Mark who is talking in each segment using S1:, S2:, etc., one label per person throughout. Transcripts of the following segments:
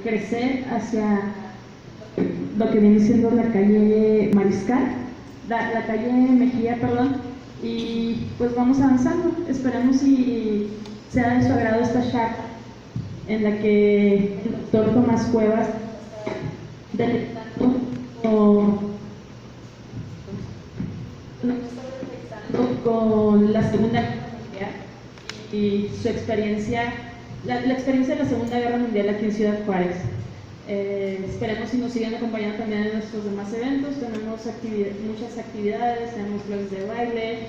S1: crecer hacia lo que viene siendo la calle Mariscal, la calle Mejía, perdón, y pues vamos avanzando. Esperemos si sea de su agrado esta charla en la que el doctor Tomás Cuevas con la Segunda Guerra Mundial y su experiencia, la experiencia de la Segunda Guerra Mundial aquí en Ciudad Juárez. Esperemos si nos siguen acompañando también en nuestros demás eventos. Tenemos muchas actividades, tenemos clases de baile,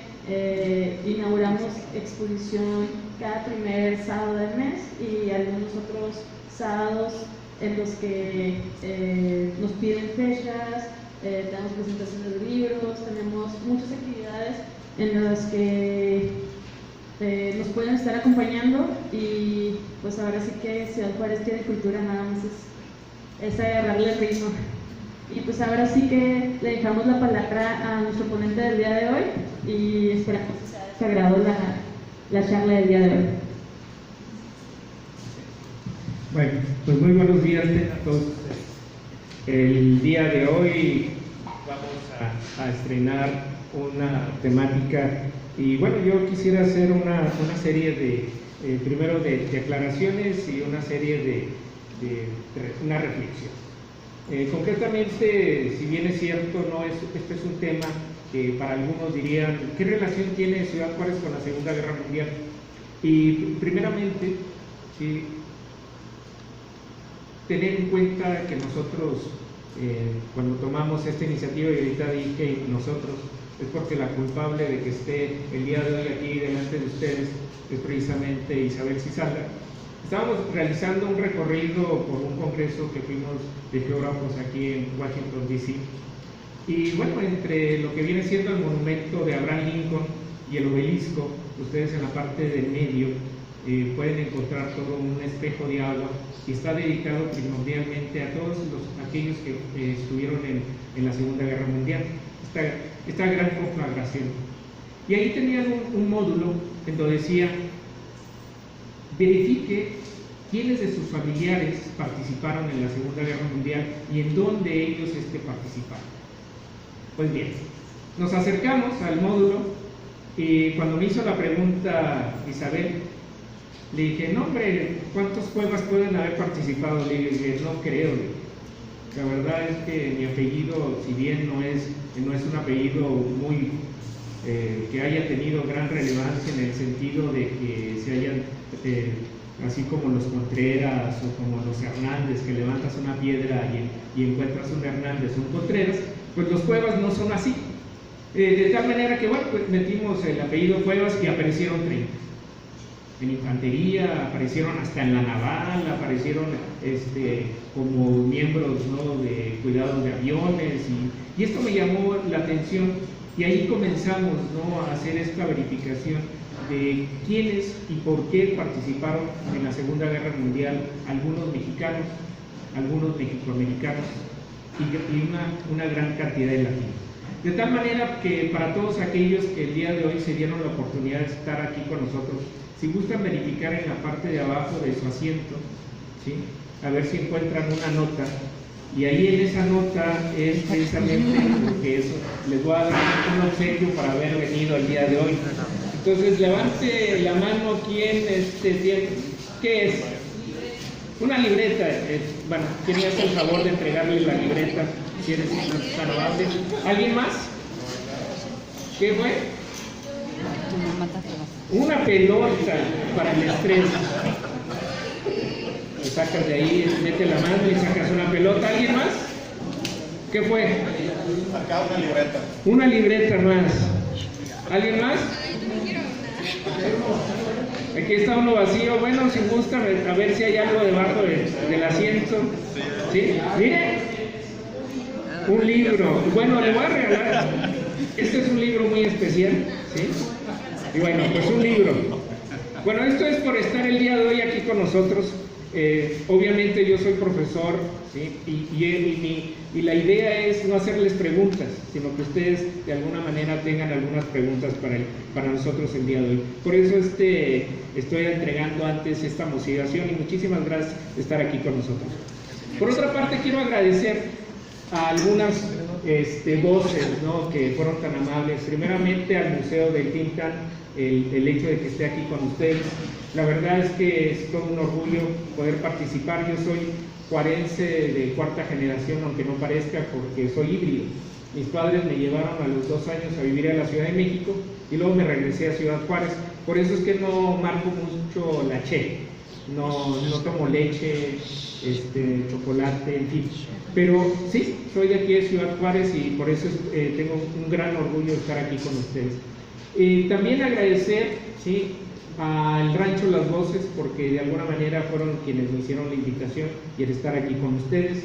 S1: inauguramos exposición cada primer sábado del mes y algunos otros sábados en los que nos piden fechas, tenemos presentaciones de libros, tenemos muchas actividades en las que nos pueden estar acompañando, y pues ahora sí que Ciudad Juárez tiene cultura, nada más es agarrarle el ritmo. Y pues ahora sí que le dejamos la palabra a nuestro ponente del día de hoy y esperamos que sea de su agrado la charla del día de hoy.
S2: Bueno, pues muy buenos días a todos. El día de hoy vamos a estrenar una temática, y bueno, yo quisiera hacer una serie de primero de aclaraciones y una serie de una reflexión. Concretamente, si bien es cierto, este es un tema que para algunos dirían, ¿qué relación tiene Ciudad Juárez con la Segunda Guerra Mundial? Y primeramente, sí, tener en cuenta que nosotros, cuando tomamos esta iniciativa, y ahorita dije nosotros, es porque la culpable de que esté el día de hoy aquí delante de ustedes es precisamente Isabel Cizalda. Estábamos realizando un recorrido por un congreso que fuimos de geógrafos aquí en Washington, D.C. Y bueno, entre lo que viene siendo el monumento de Abraham Lincoln y el obelisco, ustedes en la parte del medio pueden encontrar todo un espejo de agua, y está dedicado primordialmente a todos aquellos que estuvieron en la Segunda Guerra Mundial, esta gran conflagración. Y ahí tenían un módulo en donde decía: verifique quiénes de sus familiares participaron en la Segunda Guerra Mundial y en dónde ellos participaron. Pues bien, nos acercamos al módulo, y cuando me hizo la pregunta Isabel, le dije: no hombre, ¿cuántos Cuevas pueden haber participado? Le dije: no creo. La verdad es que mi apellido, si bien no es un apellido muy que haya tenido gran relevancia en el sentido de que se hayan, así como los Contreras o como los Hernández, que levantas una piedra y encuentras un Hernández o un Contreras, pues los Cuevas no son así. De tal manera que, bueno, pues metimos el apellido Cuevas y aparecieron 30. En infantería, aparecieron hasta en la naval, aparecieron como miembros, ¿no?, de cuidados de aviones, y esto me llamó la atención, y ahí comenzamos, ¿no?, a hacer esta verificación de quiénes y por qué participaron en la Segunda Guerra Mundial, algunos mexicanos, algunos mexicoamericanos y una gran cantidad de latinos. De tal manera que para todos aquellos que el día de hoy se dieron la oportunidad de estar aquí con nosotros, si gustan verificar en la parte de abajo de su asiento, ¿sí?, a ver si encuentran una nota, y ahí en esa nota es precisamente porque eso, les voy a dar un obsequio por haber venido el día de hoy. Entonces levante la mano quien tiene, ¿qué es? Una libreta. Bueno, ¿quién me hace el favor de entregarle la libreta? Si eres tan amable. ¿Alguien más? ¿Qué fue? Una pelota para el estrés. Te sacas de ahí, mete la mano y sacas una pelota. ¿Alguien más? ¿Qué fue?
S3: Acá una libreta.
S2: Una libreta más. ¿Alguien más? Aquí está uno vacío. Bueno, si gusta, a ver si hay algo debajo del asiento. ¿Sí? Mire, un libro. Bueno, le voy a regalar. Este es un libro muy especial, ¿sí? Y bueno, pues un libro. Bueno, esto es por estar el día de hoy aquí con nosotros. obviamente yo soy profesor, ¿sí? y la idea es no hacerles preguntas, sino que ustedes de alguna manera tengan algunas preguntas para nosotros el día de hoy. Por eso estoy entregando antes esta motivación y muchísimas gracias de estar aquí con nosotros. Por otra parte, quiero agradecer a algunas voces, ¿no?, que fueron tan amables. Primeramente al Museo del Timcan, el hecho de que esté aquí con ustedes. La verdad es que es todo un orgullo poder participar. Yo soy juarense de cuarta generación, aunque no parezca, porque soy híbrido. Mis padres me llevaron a los 2 años a vivir a la Ciudad de México y luego me regresé a Ciudad Juárez. Por eso es que no marco mucho la che, no tomo leche, chocolate, en fin. Pero sí, soy de aquí de Ciudad Juárez y por eso tengo un gran orgullo de estar aquí con ustedes. También agradecer, ¿sí?, al Rancho Las Voces, porque de alguna manera fueron quienes me hicieron la invitación y el estar aquí con ustedes.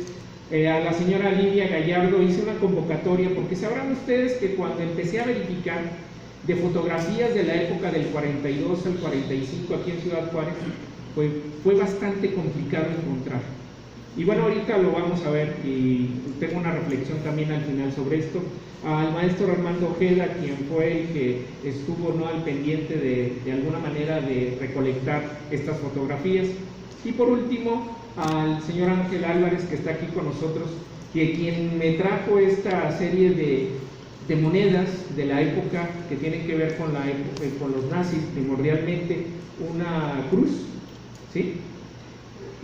S2: A la señora Lidia Gallardo hice una convocatoria, porque sabrán ustedes que cuando empecé a verificar de fotografías de la época del 42 al 45 aquí en Ciudad Juárez, fue bastante complicado encontrar. Y bueno, ahorita lo vamos a ver y tengo una reflexión también al final sobre esto. Al maestro Armando Ojeda, quien fue el que estuvo, ¿no?, al pendiente de alguna manera de recolectar estas fotografías. Y por último, al señor Ángel Álvarez, que está aquí con nosotros, quien me trajo esta serie de monedas de la época que tienen que ver con los nazis, primordialmente una cruz, ¿sí?,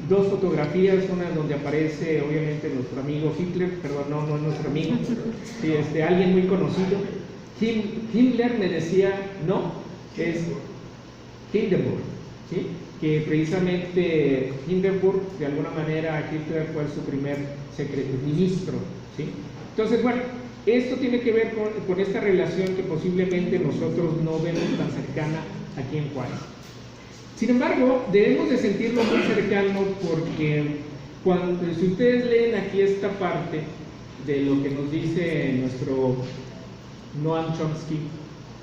S2: 2 fotografías, una donde aparece obviamente nuestro amigo Hitler, perdón, no es nuestro amigo, sí, alguien muy conocido. Himmler me decía, no, es Hindenburg, ¿sí?, que precisamente Hindenburg, de alguna manera, Hitler fue su primer ministro, ¿sí? Entonces, bueno, esto tiene que ver con esta relación que posiblemente nosotros no vemos tan cercana aquí en Juárez. Sin embargo, debemos de sentirlo muy cercano porque si ustedes leen aquí esta parte de lo que nos dice nuestro Noam Chomsky,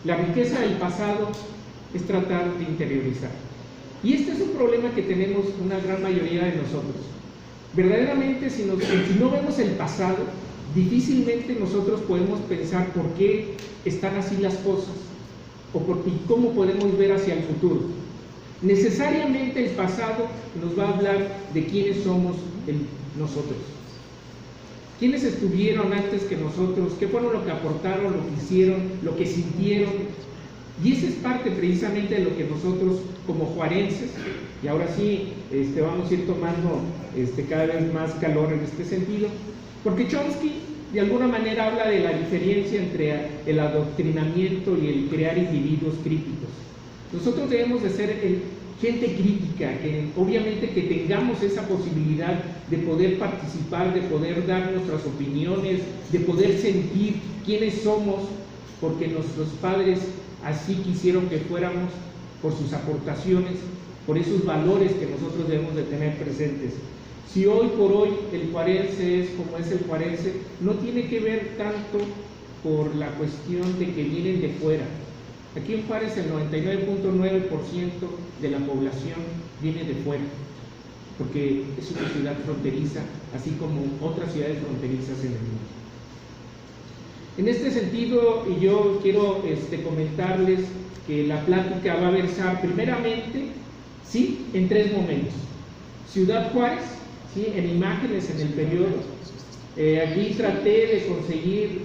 S2: la riqueza del pasado es tratar de interiorizar. Y este es un problema que tenemos una gran mayoría de nosotros. Verdaderamente, si no vemos el pasado, difícilmente nosotros podemos pensar por qué están así las cosas y cómo podemos ver hacia el futuro. Necesariamente el pasado nos va a hablar de quiénes somos nosotros. ¿Quiénes estuvieron antes que nosotros? ¿Qué fueron lo que aportaron, lo que hicieron, lo que sintieron? Y esa es parte precisamente de lo que nosotros como juarenses, y ahora sí vamos a ir tomando cada vez más calor en este sentido, porque Chomsky de alguna manera habla de la diferencia entre el adoctrinamiento y el crear individuos críticos. Nosotros debemos de ser gente crítica, obviamente que tengamos esa posibilidad de poder participar, de poder dar nuestras opiniones, de poder sentir quiénes somos, porque nuestros padres así quisieron que fuéramos, por sus aportaciones, por esos valores que nosotros debemos de tener presentes. Si hoy por hoy el juarense es como es el juarense, no tiene que ver tanto por la cuestión de que vienen de fuera. Aquí en Juárez el 99.9% de la población viene de fuera, porque es una ciudad fronteriza, así como otras ciudades fronterizas en el mundo. En este sentido, yo quiero comentarles que la plática va a versar primeramente, sí, en 3 momentos. Ciudad Juárez, sí, en imágenes en el periodo. Aquí traté de conseguir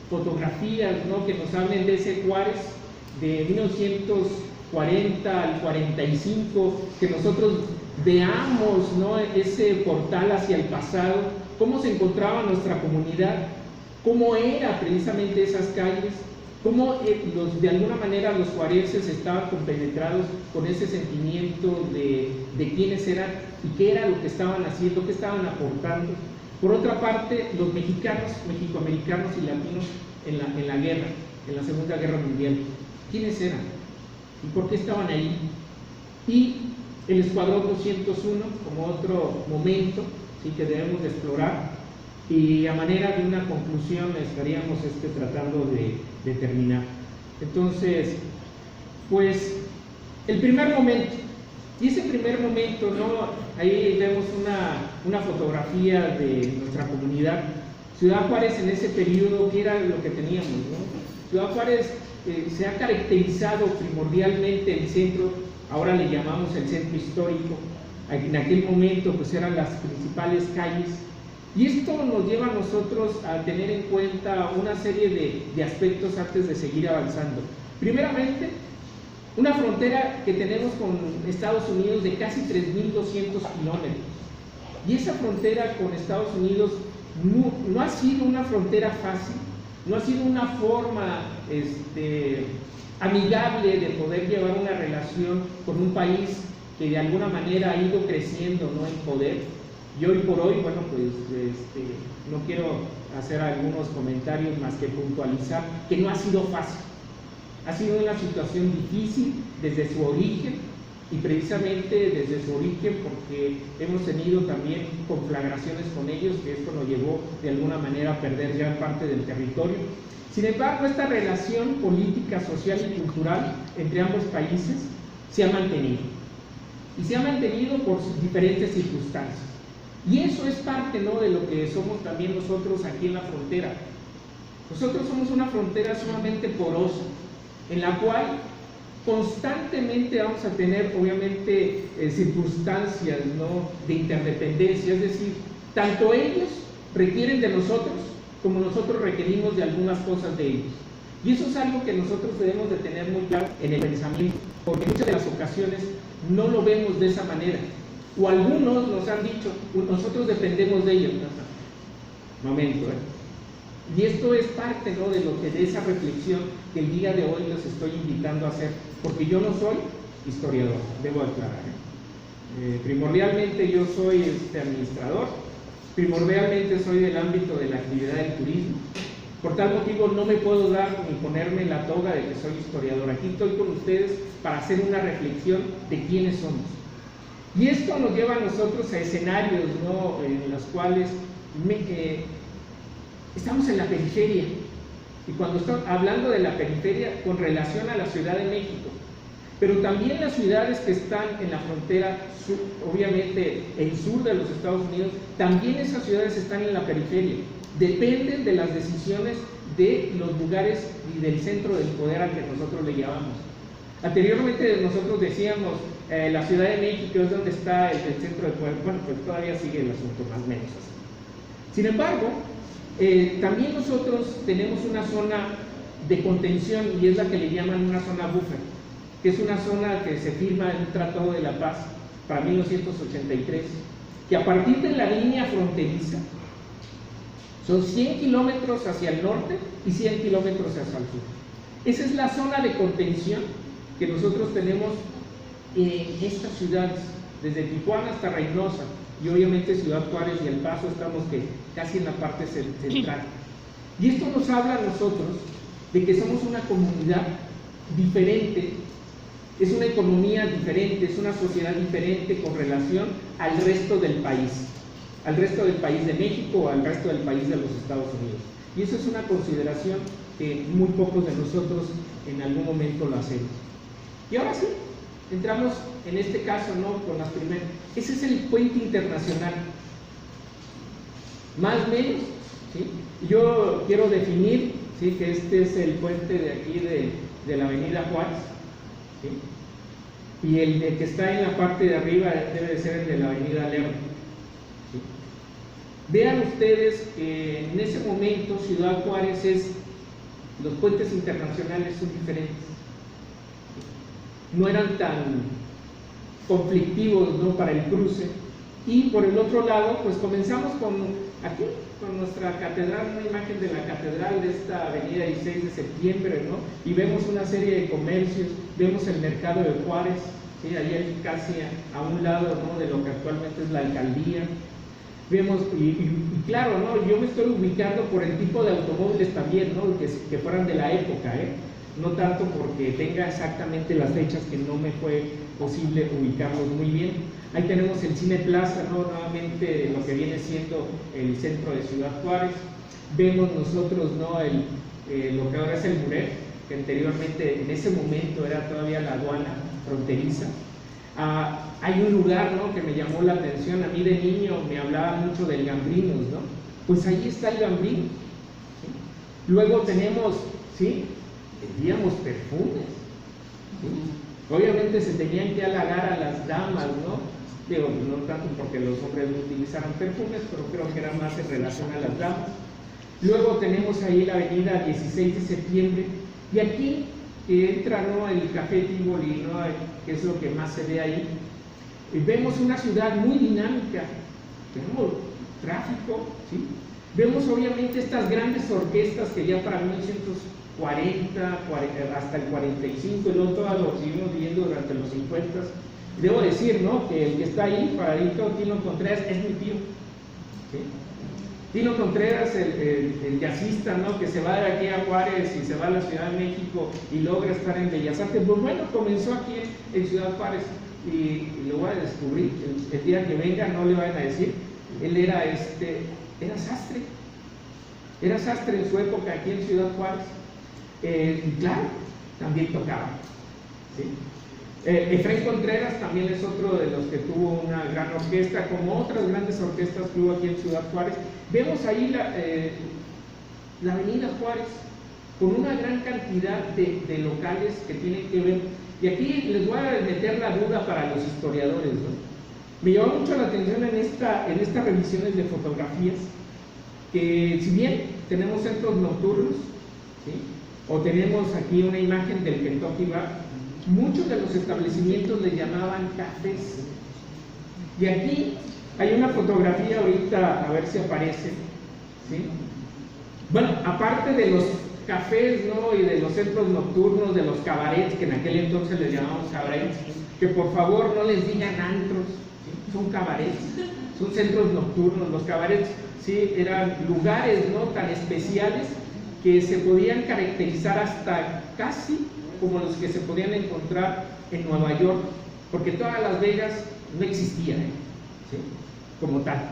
S2: fotografías, ¿no?, que nos hablen de ese Juárez de 1940 al 45, que nosotros veamos, ¿no?, ese portal hacia el pasado, cómo se encontraba nuestra comunidad, cómo era precisamente esas calles, cómo de alguna manera los juarenses estaban compenetrados con ese sentimiento de quiénes eran y qué era lo que estaban haciendo, qué estaban aportando. Por otra parte, los mexicanos, mexicoamericanos y latinos en la guerra, en la Segunda Guerra Mundial, ¿quiénes eran? ¿Y por qué estaban ahí? Y el Escuadrón 201 como otro momento, ¿sí?, que debemos de explorar, y a manera de una conclusión estaríamos tratando de terminar. Entonces, pues, el primer momento, Y ese primer momento, ¿no? Ahí vemos una fotografía de nuestra comunidad. Ciudad Juárez en ese periodo, ¿qué era lo que teníamos, no? Ciudad Juárez se ha caracterizado primordialmente el centro, ahora le llamamos el centro histórico. En aquel momento pues eran las principales calles, y esto nos lleva a nosotros a tener en cuenta una serie de aspectos antes de seguir avanzando. Primeramente, una frontera que tenemos con Estados Unidos de casi 3.200 kilómetros, y esa frontera con Estados Unidos no ha sido una frontera fácil, no ha sido una forma amigable de poder llevar una relación con un país que de alguna manera ha ido creciendo, ¿no?, en poder. Y hoy por hoy, bueno, pues no quiero hacer algunos comentarios más que puntualizar que no ha sido fácil. Ha sido una situación difícil desde su origen, y precisamente desde su origen porque hemos tenido también conflagraciones con ellos, que esto nos llevó de alguna manera a perder gran parte del territorio. Sin embargo, esta relación política, social y cultural entre ambos países se ha mantenido. Y se ha mantenido por diferentes circunstancias. Y eso es parte, ¿no?, de lo que somos también nosotros aquí en la frontera. Nosotros somos una frontera sumamente porosa, en la cual constantemente vamos a tener, obviamente, circunstancias, ¿no?, de interdependencia. Es decir, tanto ellos requieren de nosotros, como nosotros requerimos de algunas cosas de ellos. Y eso es algo que nosotros debemos de tener muy claro en el pensamiento, porque en muchas de las ocasiones no lo vemos de esa manera, o algunos nos han dicho, nosotros dependemos de ellos. Momento, Y esto es parte, ¿no?, de esa reflexión que el día de hoy los estoy invitando a hacer, porque yo no soy historiador, debo aclarar. Primordialmente yo soy administrador, primordialmente soy del ámbito de la actividad del turismo. Por tal motivo no me puedo dar ni ponerme la toga de que soy historiador. Aquí estoy con ustedes para hacer una reflexión de quiénes somos. Y esto nos lleva a nosotros a escenarios, ¿no?, en los cuales estamos en la periferia. Y cuando estoy hablando de la periferia, con relación a la Ciudad de México, pero también las ciudades que están en la frontera sur, obviamente el sur de los Estados Unidos, también esas ciudades están en la periferia. Dependen de las decisiones de los lugares y del centro del poder al que nosotros le llamamos. Anteriormente nosotros decíamos, la Ciudad de México es donde está el centro del poder. Bueno, pues todavía sigue el asunto más o menos así. Sin embargo, también nosotros tenemos una zona de contención, y es la que le llaman una zona buffer, que es una zona que se firma en un Tratado de la Paz para 1983, que a partir de la línea fronteriza son 100 kilómetros hacia el norte y 100 kilómetros hacia el sur. Esa es la zona de contención que nosotros tenemos en estas ciudades, desde Tijuana hasta Reynosa, y obviamente Ciudad Juárez y El Paso estamos casi en la parte central. Y esto nos habla a nosotros de que somos una comunidad diferente, es una economía diferente, es una sociedad diferente con relación al resto del país de México o al resto del país de los Estados Unidos. Y eso es una consideración que muy pocos de nosotros en algún momento lo hacemos. Y ahora sí, entramos en este caso, ¿no?, con las primeras. Ese es el puente internacional. Más o menos, ¿sí? Yo quiero definir, ¿sí?, que este es el puente de aquí de la avenida Juárez, ¿sí? Y el que está en la parte de arriba debe de ser el de la avenida León, ¿sí? Vean ustedes que en ese momento Ciudad Juárez los puentes internacionales son diferentes, no eran tan conflictivos, ¿no?, para el cruce. Y por el otro lado, pues comenzamos con nuestra catedral, una imagen de la catedral de esta avenida 16 de septiembre, ¿no? Y vemos una serie de comercios, vemos el mercado de Juárez, ¿sí?, ahí hay casi a un lado, ¿no?, de lo que actualmente es la alcaldía. Vemos, y claro, ¿no?, yo me estoy ubicando por el tipo de automóviles también, ¿no?, que fueran de la época, no tanto porque tenga exactamente las fechas, que no me fue posible ubicarlos muy bien. Ahí tenemos el Cine Plaza, ¿no?, nuevamente lo que viene siendo el centro de Ciudad Juárez. Vemos nosotros, ¿no?, lo que ahora es el Muret, que anteriormente en ese momento era todavía la aduana fronteriza. Hay un lugar, ¿no?, que me llamó la atención. A mí de niño me hablaba mucho del Gambrinus, ¿no? Pues ahí está el Gambrinus, ¿sí? Luego tenemos, ¿sí?, vendíamos perfumes, ¿sí? Obviamente se tenían que halagar a las damas, ¿no? Digo, no tanto porque los hombres no utilizaran perfumes, pero creo que era más en relación a las damas. Luego tenemos ahí la avenida 16 de septiembre, y aquí que entra, ¿no?, el Café Tivoli, ¿no?, que es lo que más se ve ahí. Vemos una ciudad muy dinámica, tenemos tráfico, ¿sí? Vemos obviamente estas grandes orquestas que ya para 1940, hasta el 45, y luego todas lo seguimos viendo durante los 50. Debo decir, ¿no?, que el que está ahí, paradito, Tino Contreras, es mi tío, ¿sí? Tino Contreras, el jazzista, ¿no?, que se va de aquí a Juárez y se va a la Ciudad de México y logra estar en Bellas Artes. Pues bueno, comenzó aquí en Ciudad Juárez, y lo voy a descubrir el día que venga, no le vayan a decir. Él era sastre en su época aquí en Ciudad Juárez, y claro, también tocaba, ¿sí? Efraín Contreras también es otro de los que tuvo una gran orquesta, como otras grandes orquestas que hubo aquí en Ciudad Juárez. Vemos ahí la avenida Juárez, con una gran cantidad de locales que tienen que ver, y aquí les voy a meter la duda para los historiadores, ¿no? Me llamó mucho la atención en estas revisiones de fotografías, que si bien tenemos centros nocturnos, ¿sí?, o tenemos aquí una imagen del Kentucky Bar, muchos de los establecimientos le llamaban cafés. Y aquí hay una fotografía ahorita, a ver si aparece, ¿sí? Bueno, aparte de los cafés, ¿no?, y de los centros nocturnos, de los cabarets, que en aquel entonces les llamábamos cabarets, que por favor no les digan antros, ¿sí?, son cabarets, son centros nocturnos. Los cabarets, sí, eran lugares, ¿no?, tan especiales que se podían caracterizar hasta casi como los que se podían encontrar en Nueva York, porque todas Las Vegas no existían, ¿sí?, como tal.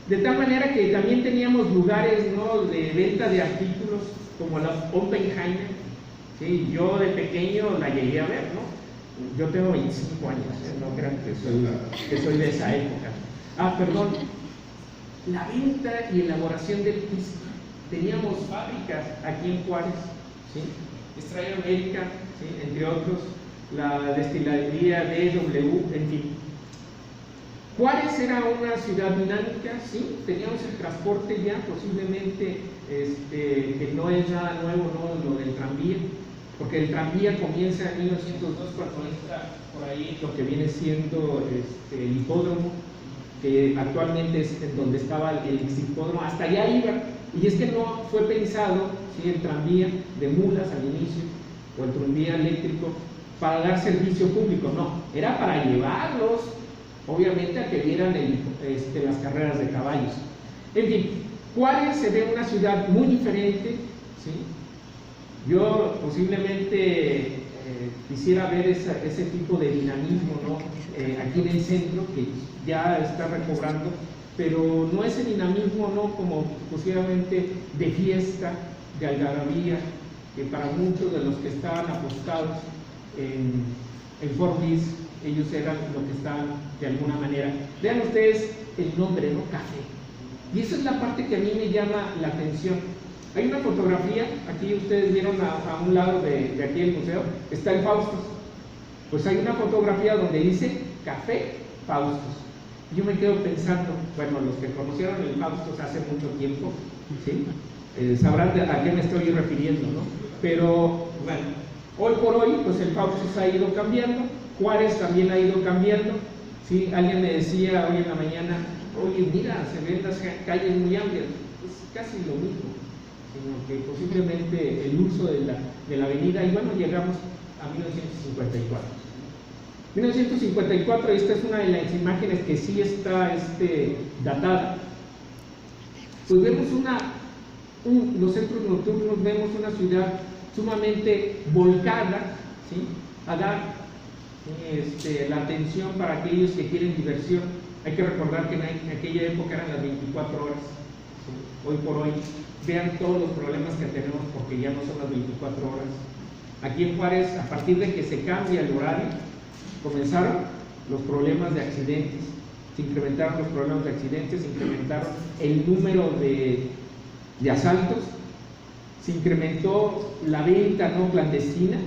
S2: De tal manera que también teníamos lugares, ¿no?, de venta de artículos, como la Oppenheimer, ¿sí? Yo de pequeño la llegué a ver, ¿no? Yo tengo 25 años, no crean que soy de esa época. Perdón, la venta y elaboración del whisky. Teníamos fábricas aquí en Juárez, ¿sí?, Estrella América, ¿sí?, entre otros, la destilería DW, en fin. Juárez era una ciudad dinámica, sí, teníamos el transporte ya, posiblemente que no es nada nuevo, ¿no?, lo del tranvía, porque el tranvía comienza en 1902, cuando está por ahí lo que viene siendo el hipódromo, que actualmente es en donde estaba el hipódromo, hasta allá iba. Y es que no fue pensado, ¿sí?, el tranvía de mulas al inicio, o el tranvía eléctrico, para dar servicio público, no, era para llevarlos, obviamente, a que vieran las carreras de caballos. En fin, Juárez se ve una ciudad muy diferente, ¿sí? Yo posiblemente quisiera ver ese tipo de dinamismo, ¿no?, aquí en el centro, que ya está recobrando, pero no ese dinamismo, ¿no?, como posiblemente de fiesta, de algarabía, que para muchos de los que estaban apostados en Fort Bliss, ellos eran lo que estaban de alguna manera. Vean ustedes el nombre, ¿no?, café. Y esa es la parte que a mí me llama la atención. Hay una fotografía, aquí ustedes vieron a un lado de aquí el museo, está el Faustos. Pues hay una fotografía donde dice Café Faustos. Yo me quedo pensando, bueno, los que conocieron el Faustos hace mucho tiempo, ¿sí?, sabrán a qué me estoy refiriendo, ¿no? Pero, bueno, hoy por hoy, pues el Faustos ha ido cambiando, Juárez también ha ido cambiando, ¿sí? Alguien me decía hoy en la mañana, oye, mira, se ven las calles muy amplias. Es casi lo mismo, sino que posiblemente el uso de la avenida, y bueno, llegamos a 1954. 1954, esta es una de las imágenes que sí está datada. Pues vemos los centros nocturnos, vemos una ciudad sumamente volcada, ¿sí?, a dar la atención para aquellos que quieren diversión. Hay que recordar que en aquella época eran las 24 horas, ¿sí? Hoy por hoy, vean todos los problemas que tenemos porque ya no son las 24 horas. Aquí en Juárez, a partir de que se cambia el horario, comenzaron los problemas de accidentes, se incrementaron los problemas de accidentes, se incrementaron el número de asaltos, se incrementó la venta no clandestina,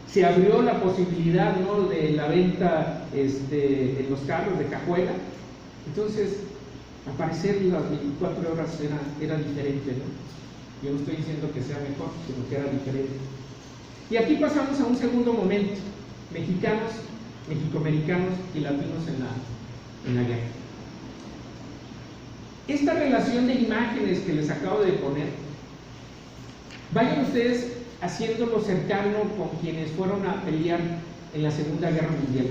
S2: se abrió la posibilidad ¿no? de la venta en los carros de cajuela. Entonces, al parecer las 24 horas era diferente, ¿no? Yo no estoy diciendo que sea mejor, sino que era diferente. Y aquí pasamos a un segundo momento: mexicanos, mexicoamericanos y latinos en la guerra. Esta relación de imágenes que les acabo de poner, vayan ustedes haciéndolo cercano con quienes fueron a pelear en la Segunda Guerra Mundial.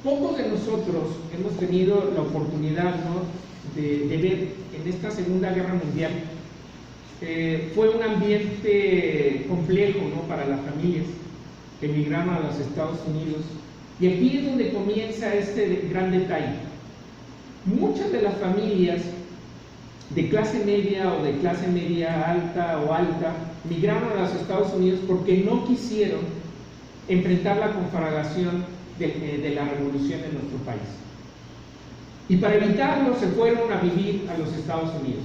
S2: Pocos de nosotros hemos tenido la oportunidad ¿no? de ver en esta Segunda Guerra Mundial. Fue un ambiente complejo ¿no? para las familias que emigraron a los Estados Unidos, y aquí es donde comienza este gran detalle. Muchas de las familias de clase media o de clase media alta o alta migraron a los Estados Unidos porque no quisieron enfrentar la conflagración de la revolución en nuestro país, y para evitarlo se fueron a vivir a los Estados Unidos.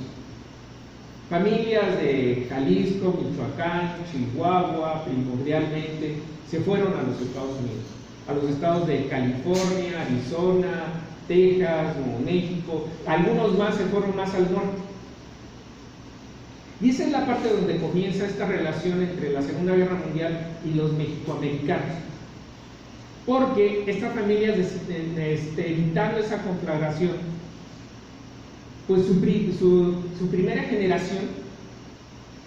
S2: Familias de Jalisco, Michoacán, Chihuahua, primordialmente, se fueron a los Estados Unidos, a los estados de California, Arizona, Texas, Nuevo México. Algunos más se fueron más al norte. Y esa es la parte donde comienza esta relación entre la Segunda Guerra Mundial y los mexicoamericanos, porque estas familias, evitando esa conflagración, pues su primera generación,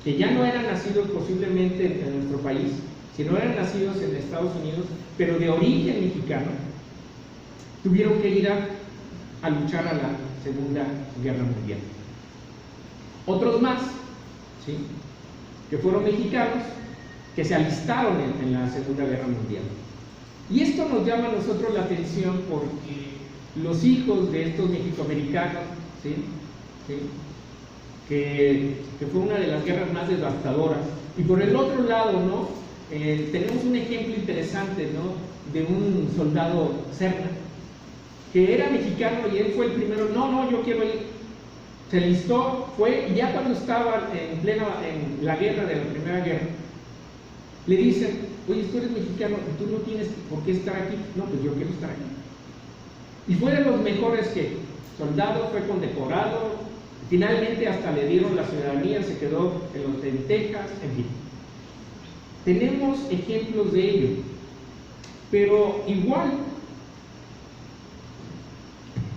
S2: que ya no eran nacidos posiblemente en nuestro país, sino eran nacidos en Estados Unidos, pero de origen mexicano, tuvieron que ir a luchar a la Segunda Guerra Mundial. Otros más, ¿sí? que fueron mexicanos, que se alistaron en la Segunda Guerra Mundial. Y esto nos llama a nosotros la atención porque los hijos de estos mexicoamericanos, ¿sí? ¿Sí? Que fue una de las guerras más devastadoras. Y por el otro lado, ¿no? Tenemos un ejemplo interesante, ¿no? de un soldado Serna, que era mexicano, y él fue el primero. No, yo quiero ir. Se alistó, fue, y ya cuando estaba en la guerra de la Primera Guerra, le dicen: oye, tú eres mexicano, tú no tienes por qué estar aquí. No, pues yo quiero estar aquí. Y fue de los mejores que soldado, fue condecorado, finalmente hasta le dieron la ciudadanía, se quedó en Texas, en fin. Tenemos ejemplos de ello, pero igual,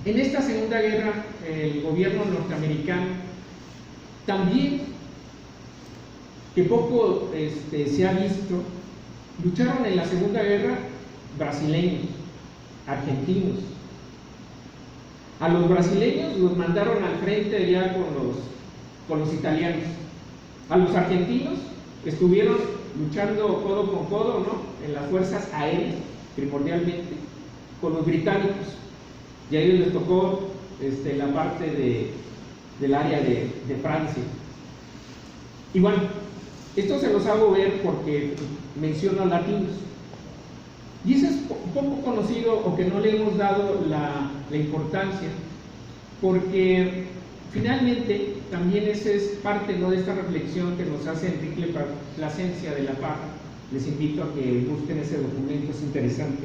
S2: en esta Segunda Guerra, el gobierno norteamericano también, que poco se ha visto, lucharon en la Segunda Guerra brasileños, argentinos. A los brasileños los mandaron al frente allá con los italianos. A los argentinos estuvieron luchando codo con codo, ¿no? en las fuerzas aéreas, primordialmente, con los británicos. Y a ellos les tocó la parte del área de Francia. Y bueno, esto se los hago ver porque menciono latinos. Y eso es poco conocido, o que no le hemos dado la importancia, porque finalmente también esa es parte ¿no? de esta reflexión que nos hace Enrique Plasencia de la Parra. Les invito a que busquen ese documento, es interesante,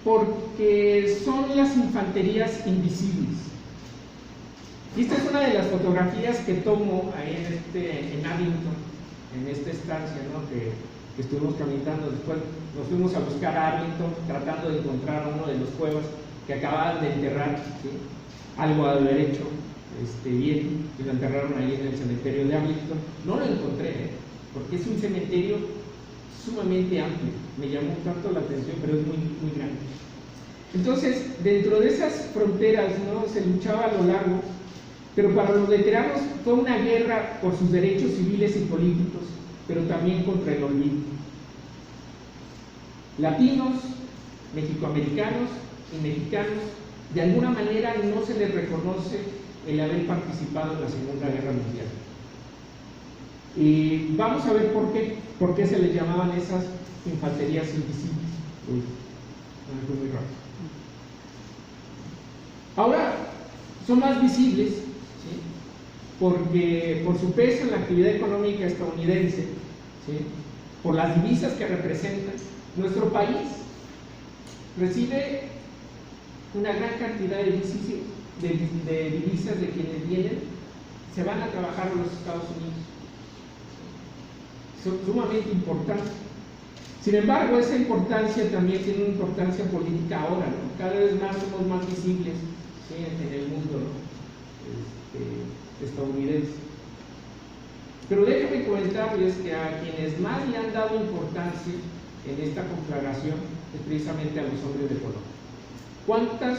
S2: porque son las infanterías invisibles. Y esta es una de las fotografías que tomo ahí en Arlington, en esta estancia, ¿no? que estuvimos caminando. Después nos fuimos a buscar a Arlington, tratando de encontrar a uno de los cuevas que acababan de enterrar, ¿sí? Algo a haber hecho bien, y lo enterraron ahí en el cementerio de Arlington. No lo encontré, porque es un cementerio sumamente amplio, me llamó tanto la atención, pero es muy, muy grande. Entonces, dentro de esas fronteras, ¿no? se luchaba a lo largo, pero para los veteranos fue una guerra por sus derechos civiles y políticos, pero también contra el olvido. Latinos, mexicoamericanos y mexicanos, de alguna manera no se les reconoce el haber participado en la Segunda Guerra Mundial. Y vamos a ver por qué se les llamaban esas infanterías invisibles, Uy, me fue muy rápido. Ahora son más visibles, ¿sí? Porque por su peso en la actividad económica estadounidense, ¿sí? Por las divisas que representan, nuestro país recibe una gran cantidad de divisas de quienes vienen, se van a trabajar a los Estados Unidos. Son sumamente importantes. Sin embargo, esa importancia también tiene una importancia política ahora, ¿no? Cada vez más somos más visibles, ¿sí? En el mundo, ¿no? Estadounidense. Pero déjenme comentarles que a quienes más le han dado importancia en esta conflagración es precisamente a los hombres de color. ¿Cuántos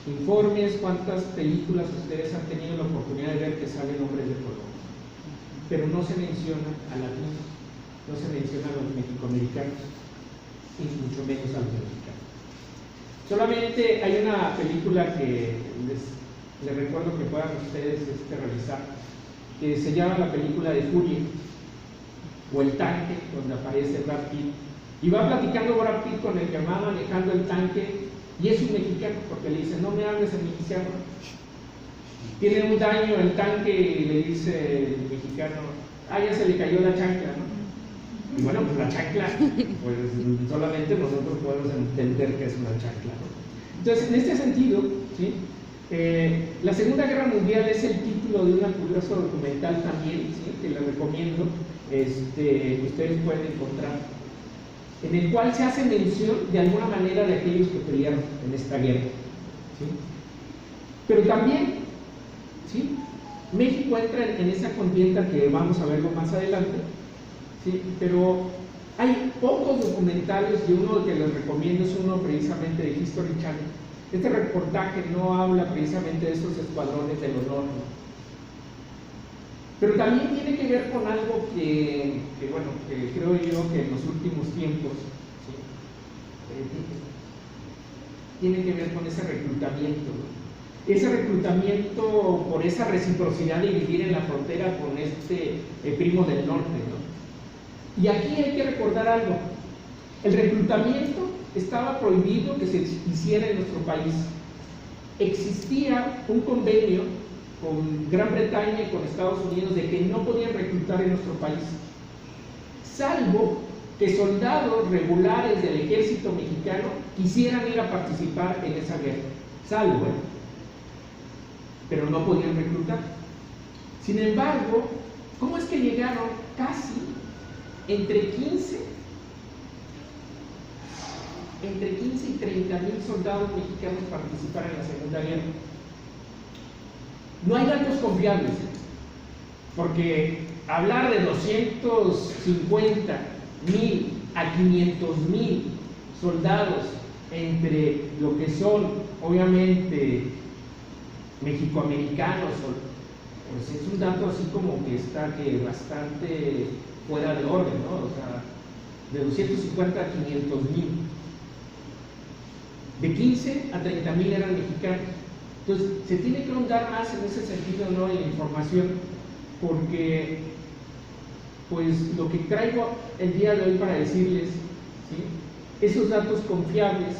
S2: informes, cuántas películas ustedes han tenido la oportunidad de ver que salen hombres de color? Pero no se menciona a latinos, no se menciona a los mexicoamericanos, y mucho menos a los mexicanos. Solamente hay una película que les recuerdo que puedan ustedes realizar, que se llama la película de Furia, o El Tanque, donde aparece Brad Pitt, y va platicando Brad Pitt con el que va manejando el tanque, y es un mexicano, porque le dice, no me hables en mexicano. Tiene un daño el tanque y le dice el mexicano, ya se le cayó la chancla, ¿no? Y bueno, pues la chancla, pues solamente nosotros podemos entender que es una chancla, ¿no? Entonces, en este sentido, ¿sí? La Segunda Guerra Mundial es el título de un curioso documental también, ¿sí? Que les recomiendo, ustedes pueden encontrar, en el cual se hace mención de alguna manera de aquellos que pelearon en esta guerra, ¿sí? Pero también, ¿sí? México entra en esa contienda que vamos a verlo más adelante, ¿sí? Pero hay pocos documentales y uno que les recomiendo es uno precisamente de History Channel. Este reportaje no habla precisamente de estos escuadrones del honor, ¿no? Pero también tiene que ver con algo que creo yo que en los últimos tiempos, ¿sí? Tiene que ver con ese reclutamiento, ¿no? Ese reclutamiento por esa reciprocidad de vivir en la frontera con primo del norte, ¿no? Y aquí hay que recordar algo: el reclutamiento estaba prohibido que se hiciera en nuestro país. Existía un convenio con Gran Bretaña y con Estados Unidos de que no podían reclutar en nuestro país, salvo que soldados regulares del ejército mexicano quisieran ir a participar en esa guerra, salvo, pero no podían reclutar. Sin embargo, ¿cómo es que llegaron casi entre 15 y 30 mil soldados mexicanos a participar en la Segunda Guerra? No hay datos confiables, porque hablar de 250 mil a 500 mil soldados entre lo que son, obviamente, mexicoamericanos, pues es un dato así como que está bastante fuera de orden, ¿no? O sea, de 250 a 500 mil. De 15 a 30 mil eran mexicanos. Entonces, se tiene que ahondar más en ese sentido, ¿no? En la información, porque, pues, lo que traigo el día de hoy para decirles, ¿sí? Esos datos confiables,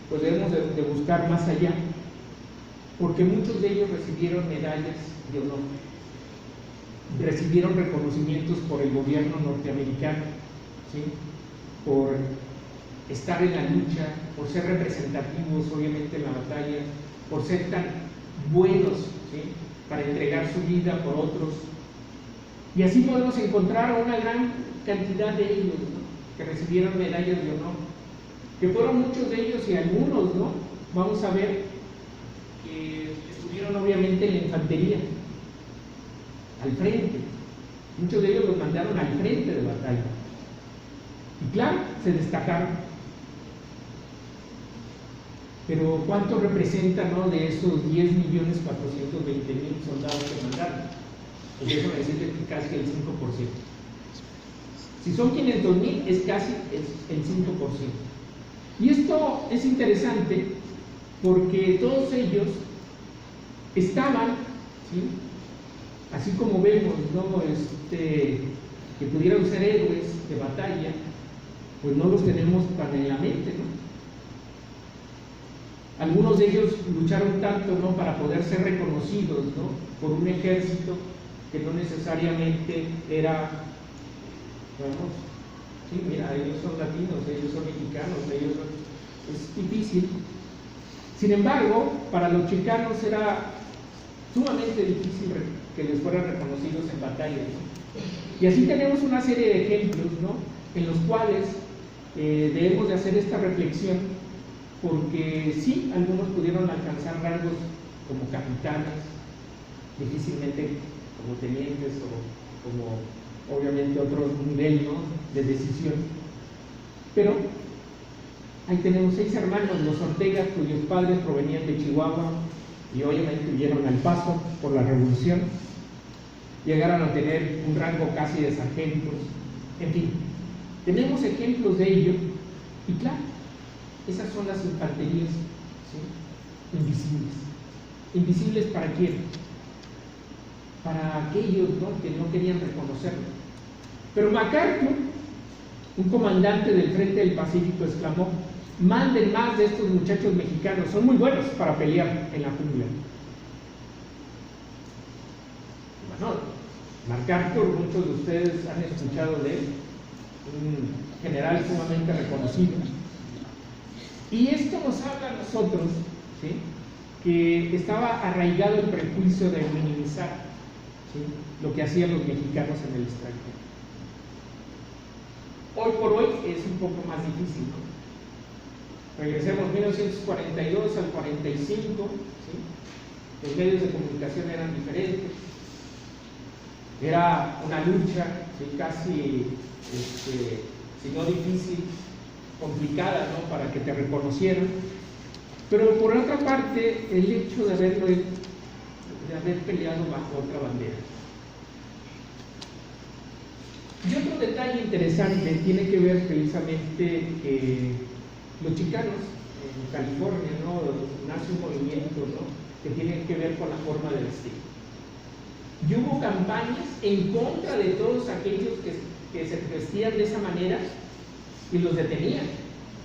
S2: pues debemos de buscar más allá, porque muchos de ellos recibieron medallas de honor, recibieron reconocimientos por el gobierno norteamericano, ¿sí? Por estar en la lucha, por ser representativos, obviamente, en la batalla, por ser tan buenos, ¿sí? Para entregar su vida por otros. Y así podemos encontrar a una gran cantidad de ellos, ¿no? Que recibieron medallas de honor, que fueron muchos de ellos y algunos, ¿no? Vamos a ver que estuvieron obviamente en la infantería, al frente. Muchos de ellos los mandaron al frente de batalla. Y claro, se destacaron. Pero ¿cuánto representa, ¿no? De esos 10.420.000 soldados que mandaron? Pues déjame decirte que casi el 5%. Si son 500.000, es casi el 5%. Y esto es interesante porque todos ellos estaban, ¿sí? Así como vemos, ¿no? Que pudieran ser héroes de batalla, pues no los tenemos tan en la mente, ¿no? Algunos de ellos lucharon tanto, ¿no?, para poder ser reconocidos, ¿no?, por un ejército que no necesariamente era, vamos, sí, mira, ellos son latinos, ellos son mexicanos, ellos son... Es difícil. Sin embargo, para los chicanos era sumamente difícil que les fueran reconocidos en batallas, ¿no? Y así tenemos una serie de ejemplos, ¿no?, en los cuales debemos de hacer esta reflexión, porque sí, algunos pudieron alcanzar rangos como capitanes, difícilmente como tenientes o como obviamente otro nivel, ¿no?, de decisión. Pero ahí tenemos 6 hermanos, los Ortega, cuyos padres provenían de Chihuahua y obviamente huyeron al Paso por la Revolución. Llegaron a tener un rango casi de sargentos. En fin, tenemos ejemplos de ello. Y claro, esas son las infanterías, ¿sí?, invisibles. ¿Invisibles para quién? Para aquellos, ¿no?, que no querían reconocerlo. Pero MacArthur, un comandante del Frente del Pacífico, exclamó: manden más de estos muchachos mexicanos, son muy buenos para pelear en la jungla. Bueno, MacArthur, muchos de ustedes han escuchado de él, un general sumamente reconocido. Y esto nos habla a nosotros, ¿sí?, que estaba arraigado el prejuicio de minimizar, ¿sí?, lo que hacían los mexicanos en el extranjero. Hoy por hoy es un poco más difícil, ¿no? Regresemos 1942 al 45, ¿sí?, los medios de comunicación eran diferentes, era una lucha, ¿sí?, casi, si no difícil, complicada, ¿no?, para que te reconocieran. Pero por otra parte, el hecho de haber peleado bajo otra bandera. Y otro detalle interesante tiene que ver precisamente que los chicanos en California, ¿no?, nace un movimiento, ¿no?, que tiene que ver con la forma de vestir. Y hubo campañas en contra de todos aquellos que se vestían de esa manera y los detenían.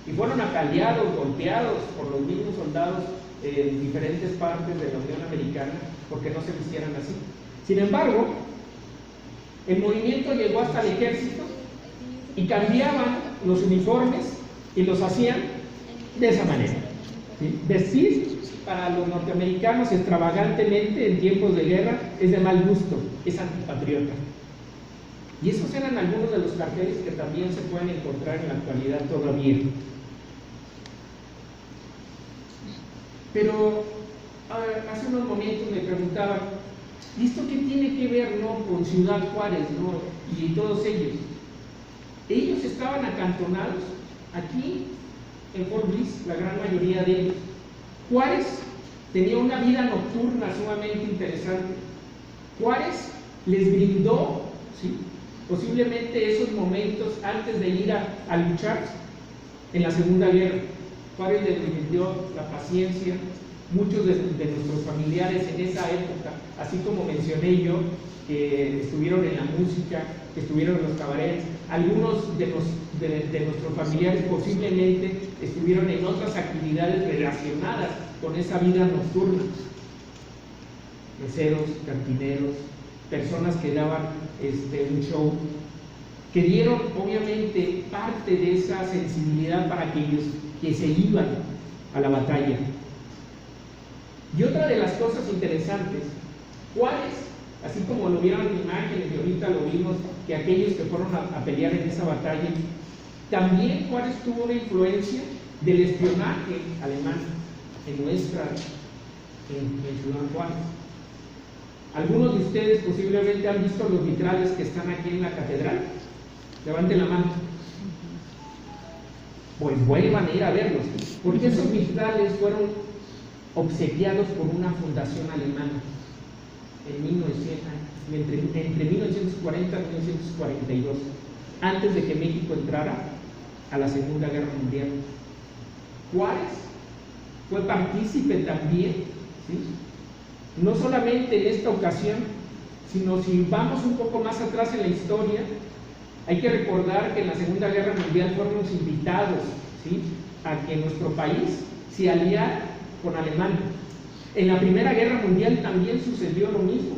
S2: Y fueron apaleados, golpeados por los mismos soldados en diferentes partes de la Unión Americana porque no se vistieran así. Sin embargo, el movimiento llegó hasta el ejército y cambiaban los uniformes y los hacían de esa manera, ¿sí? Vestir para los norteamericanos extravagantemente en tiempos de guerra es de mal gusto, es antipatriota. Y esos eran algunos de los carteles que también se pueden encontrar en la actualidad todavía. Pero hace unos momentos me preguntaban, ¿y esto qué tiene que ver, ¿no?, con Ciudad Juárez, ¿no?, y todos ellos? Ellos estaban acantonados aquí en Fort Bliss, la gran mayoría de ellos. Juárez tenía una vida nocturna sumamente interesante. Juárez les brindó, ¿sí?, posiblemente esos momentos antes de ir a luchar en la Segunda Guerra. Juárez les brindó la paciencia. Muchos de nuestros familiares en esa época, así como mencioné yo, que estuvieron en la música, que estuvieron en los cabarets, algunos de nuestros familiares posiblemente estuvieron en otras actividades relacionadas con esa vida nocturna. Meseros, cantineros, personas que daban un show, que dieron obviamente parte de esa sensibilidad para aquellos que se iban a la batalla. Y otra de las cosas interesantes, Juárez, así como lo vieron en imágenes y ahorita lo vimos, que aquellos que fueron a pelear en esa batalla, también Juárez tuvo una influencia del espionaje alemán en Ciudad Juárez. Algunos de ustedes posiblemente han visto los vitrales que están aquí en la catedral. Levanten la mano. Pues vuelvan a ir a verlos, porque esos vitrales fueron obsequiados por una fundación alemana entre 1940 y 1942, antes de que México entrara a la Segunda Guerra Mundial. Juárez fue partícipe también, ¿sí?, no solamente en esta ocasión, sino si vamos un poco más atrás en la historia, Hay que recordar que en la Segunda Guerra Mundial fuimos invitados, ¿sí?, a que nuestro país se aliara con Alemania. En la Primera Guerra Mundial también sucedió lo mismo.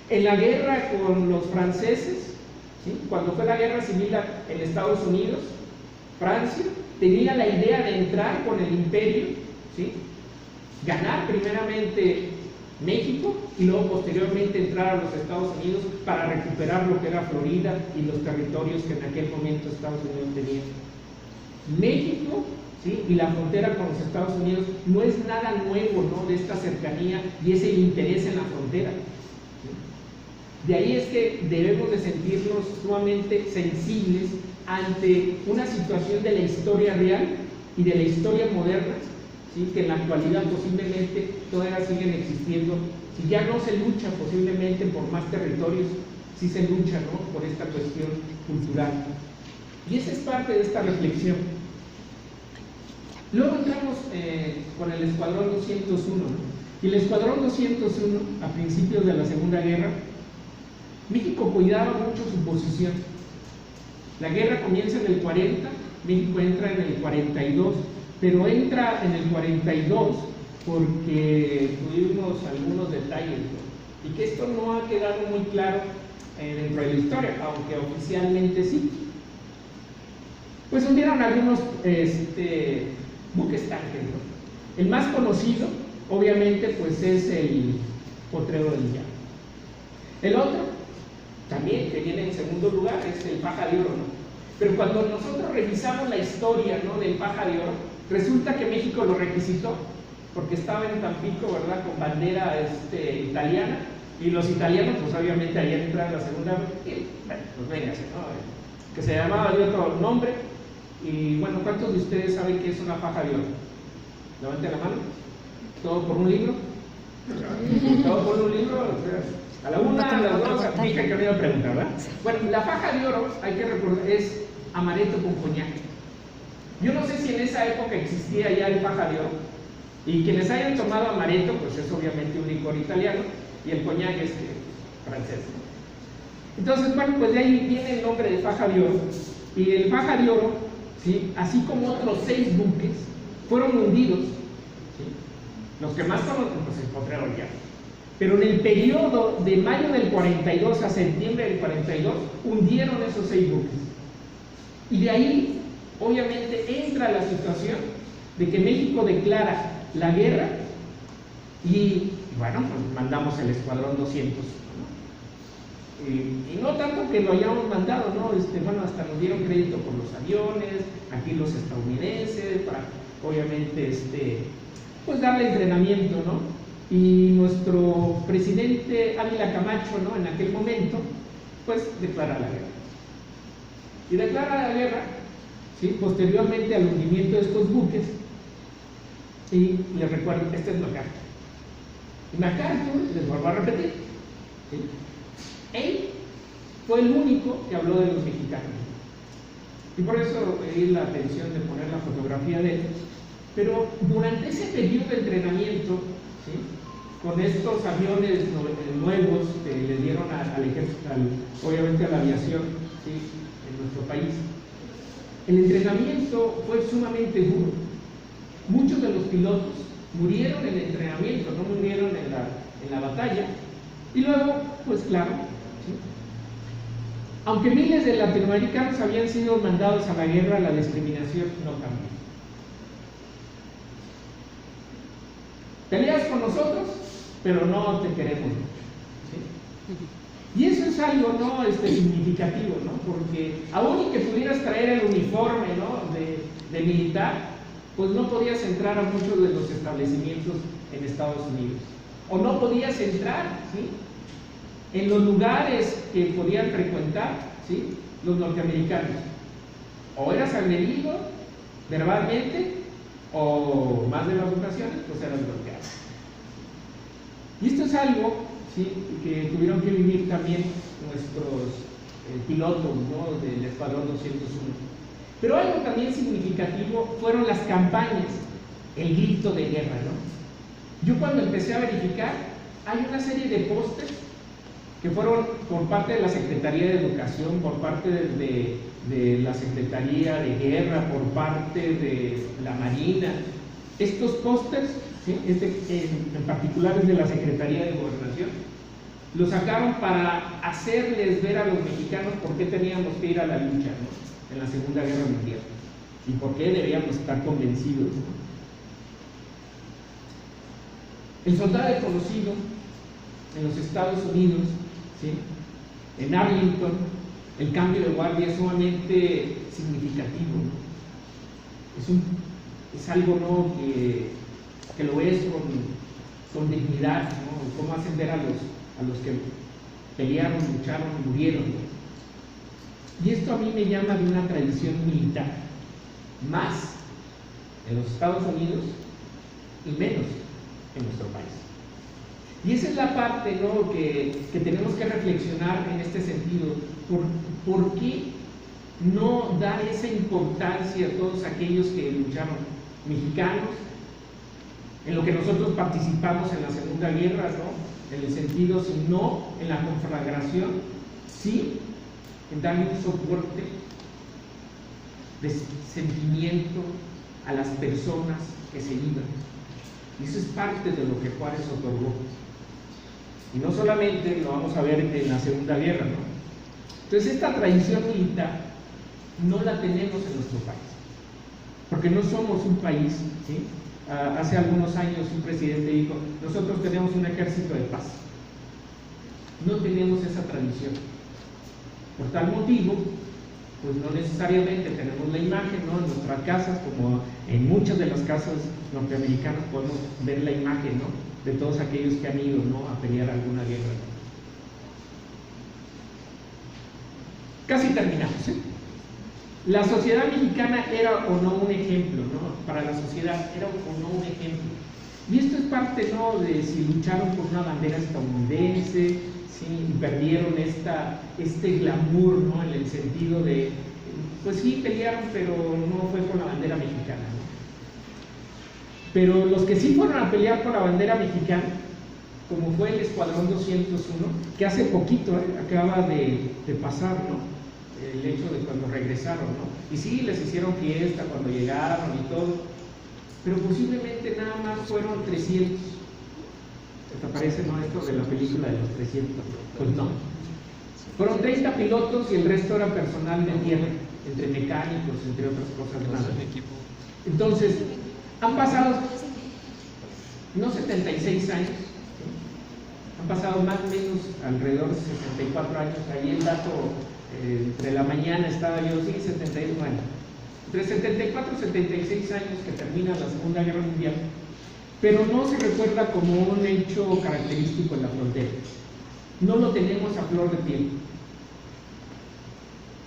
S2: En la guerra con los franceses, ¿sí?, cuando fue la guerra civil en Estados Unidos, Francia tenía la idea de entrar con el imperio, ¿sí?, ganar primeramente México y luego posteriormente entrar a los Estados Unidos para recuperar lo que era Florida y los territorios que en aquel momento Estados Unidos tenía. México, ¿sí?, y la frontera con los Estados Unidos no es nada nuevo, ¿no?, de esta cercanía y ese interés en la frontera, ¿sí? De ahí es que debemos de sentirnos sumamente sensibles ante una situación de la historia real y de la historia moderna, ¿sí?, que en la actualidad posiblemente todavía siguen existiendo. Si ya no se lucha posiblemente por más territorios, sí se lucha, ¿no?, por esta cuestión cultural. Y esa es parte de esta reflexión. Luego entramos con el Escuadrón 201, ¿no? Y el Escuadrón 201, a principios de la Segunda Guerra, México cuidaba mucho su posición. La guerra comienza en el 40, México entra en el 42, pero entra en el 42 porque tuvimos algunos detalles, ¿no?, y que esto no ha quedado muy claro dentro de la historia, aunque oficialmente sí. Pues hundieron algunos buques tanques, ¿no? El más conocido, obviamente, pues es el Potrero del Llano. El otro, también que viene en segundo lugar, es el Faja de Oro, ¿no? Pero cuando nosotros revisamos la historia, ¿no?, del Faja de Oro, resulta que México lo requisitó, porque estaba en Tampico, ¿verdad?, con bandera italiana, y los italianos, pues obviamente habían entrado en la Segunda Guerra, y bueno, pues véngase, ¿no?, que se llamaba de otro nombre. Y bueno, ¿cuántos de ustedes saben qué es una faja de oro? Levanten la mano. ¿Todo por un libro? ¿Todo por un libro? A la una, a las dos, dije que me iba a preguntar, ¿verdad? Bueno, la faja de oro, hay que recordar, es amaretto con coñac. Yo no sé si en esa época existía ya el faja de oro, y quienes hayan tomado amaretto, pues es obviamente un licor italiano, y el coñac es francés. Entonces, bueno, pues de ahí viene el nombre de faja de oro, y el faja de oro, ¿sí?, así como otros 6 buques, fueron hundidos, ¿sí?, los que más conocen, pues el Potrero del Llano. Pero en el periodo de mayo del 42 a septiembre del 42, hundieron esos 6 buques. Y de ahí, obviamente, entra la situación de que México declara la guerra y, bueno, pues mandamos el Escuadrón 200. Y no tanto que lo hayamos mandado, ¿no? Bueno, hasta nos dieron crédito por los aviones, aquí los estadounidenses, para obviamente pues darle entrenamiento, ¿no? Y nuestro presidente Ávila Camacho, ¿no?, en aquel momento, pues declara la guerra. Y declara la guerra, ¿sí?, posteriormente al hundimiento de estos buques. Y les recuerdo, este es MacArthur. Y MacArthur, les vuelvo a repetir, ¿sí?, él fue el único que habló de los mexicanos. Y por eso pedí la atención de poner la fotografía de él. Pero durante ese periodo de entrenamiento, ¿sí?, con estos aviones nuevos que le dieron al ejército, obviamente a la aviación, ¿sí?, en nuestro país, el entrenamiento fue sumamente duro. Muchos de los pilotos murieron en el entrenamiento, no murieron en la batalla. Y luego, pues claro, ¿sí?, aunque miles de latinoamericanos habían sido mandados a la guerra, la discriminación no cambió. Peleas con nosotros, pero no te queremos mucho, ¿sí? Y eso es algo, ¿no?, significativo, ¿no? Porque aún y que pudieras traer el uniforme, ¿no?, de militar, pues no podías entrar a muchos de los establecimientos en Estados Unidos. O no podías entrar, ¿sí?, en los lugares que podían frecuentar, ¿sí?, los norteamericanos. O eras agredido verbalmente, o más de las ocasiones, pues eras bloqueado. Y esto es algo, ¿sí?, que tuvieron que vivir también nuestros pilotos, ¿no?, del Escuadrón 201. Pero algo también significativo fueron las campañas, el grito de guerra, ¿no? Yo cuando empecé a verificar, hay una serie de pósters que fueron por parte de la Secretaría de Educación, por parte de la Secretaría de Guerra, por parte de la Marina. Estos pósters, ¿sí? En particular es de la Secretaría de Gobernación, lo sacaron para hacerles ver a los mexicanos por qué teníamos que ir a la lucha, ¿no?, en la Segunda Guerra Mundial y por qué debíamos estar convencidos, ¿no? El soldado desconocido en los Estados Unidos, ¿sí?, en Arlington, el cambio de guardia es sumamente significativo, ¿no? Es algo, ¿no?, que lo ves con dignidad, ¿no?, cómo hacen ver a los que pelearon, lucharon y murieron, ¿no? Y esto a mí me llama de una tradición militar, más en los Estados Unidos y menos en nuestro país. Y esa es la parte, ¿no?, que tenemos que reflexionar en este sentido. ¿Por qué no dar esa importancia a todos aquellos que lucharon, mexicanos, en lo que nosotros participamos en la Segunda Guerra, ¿no?, en el sentido, si no en la conflagración, sí en darle un soporte de sentimiento a las personas que se iban? Y eso es parte de lo que Juárez otorgó. Y no solamente lo vamos a ver en la Segunda Guerra, ¿no? Entonces esta tradición militar no la tenemos en nuestro país, porque no somos un país, ¿sí? Hace algunos años un presidente dijo, nosotros tenemos un ejército de paz. No tenemos esa tradición. Por tal motivo, pues no necesariamente tenemos la imagen, ¿no?, en nuestras casas, como en muchas de las casas norteamericanas podemos ver la imagen, ¿no?, de todos aquellos que han ido, ¿no?, a pelear alguna guerra. Casi terminamos, ¿eh? La sociedad mexicana era o no un ejemplo, ¿no? Para la sociedad era o no un ejemplo. Y esto es parte, ¿no?, de si lucharon por una bandera estadounidense, ¿sí?, y perdieron este glamour, ¿no?, en el sentido de, pues sí, pelearon, pero no fue con la bandera mexicana, ¿no? Pero los que sí fueron a pelear por la bandera mexicana, como fue el Escuadrón 201, que hace poquito acaba de pasar, ¿no?, el hecho de cuando regresaron, ¿no? Y sí, les hicieron fiesta cuando llegaron y todo, pero posiblemente nada más fueron 300. ¿Te parece, no, esto de la película de los 300? Pues no. Fueron 30 pilotos y el resto era personal de tierra, entre mecánicos, entre otras cosas más. Entonces, han pasado, no 76 años, ¿sí?, han pasado más o menos alrededor de 64 años, ahí el dato, entre la mañana estaba yo, sí, 71 años, entre 74 y 76 años que termina la Segunda Guerra Mundial, pero no se recuerda como un hecho característico en la frontera, no lo tenemos a flor de piel,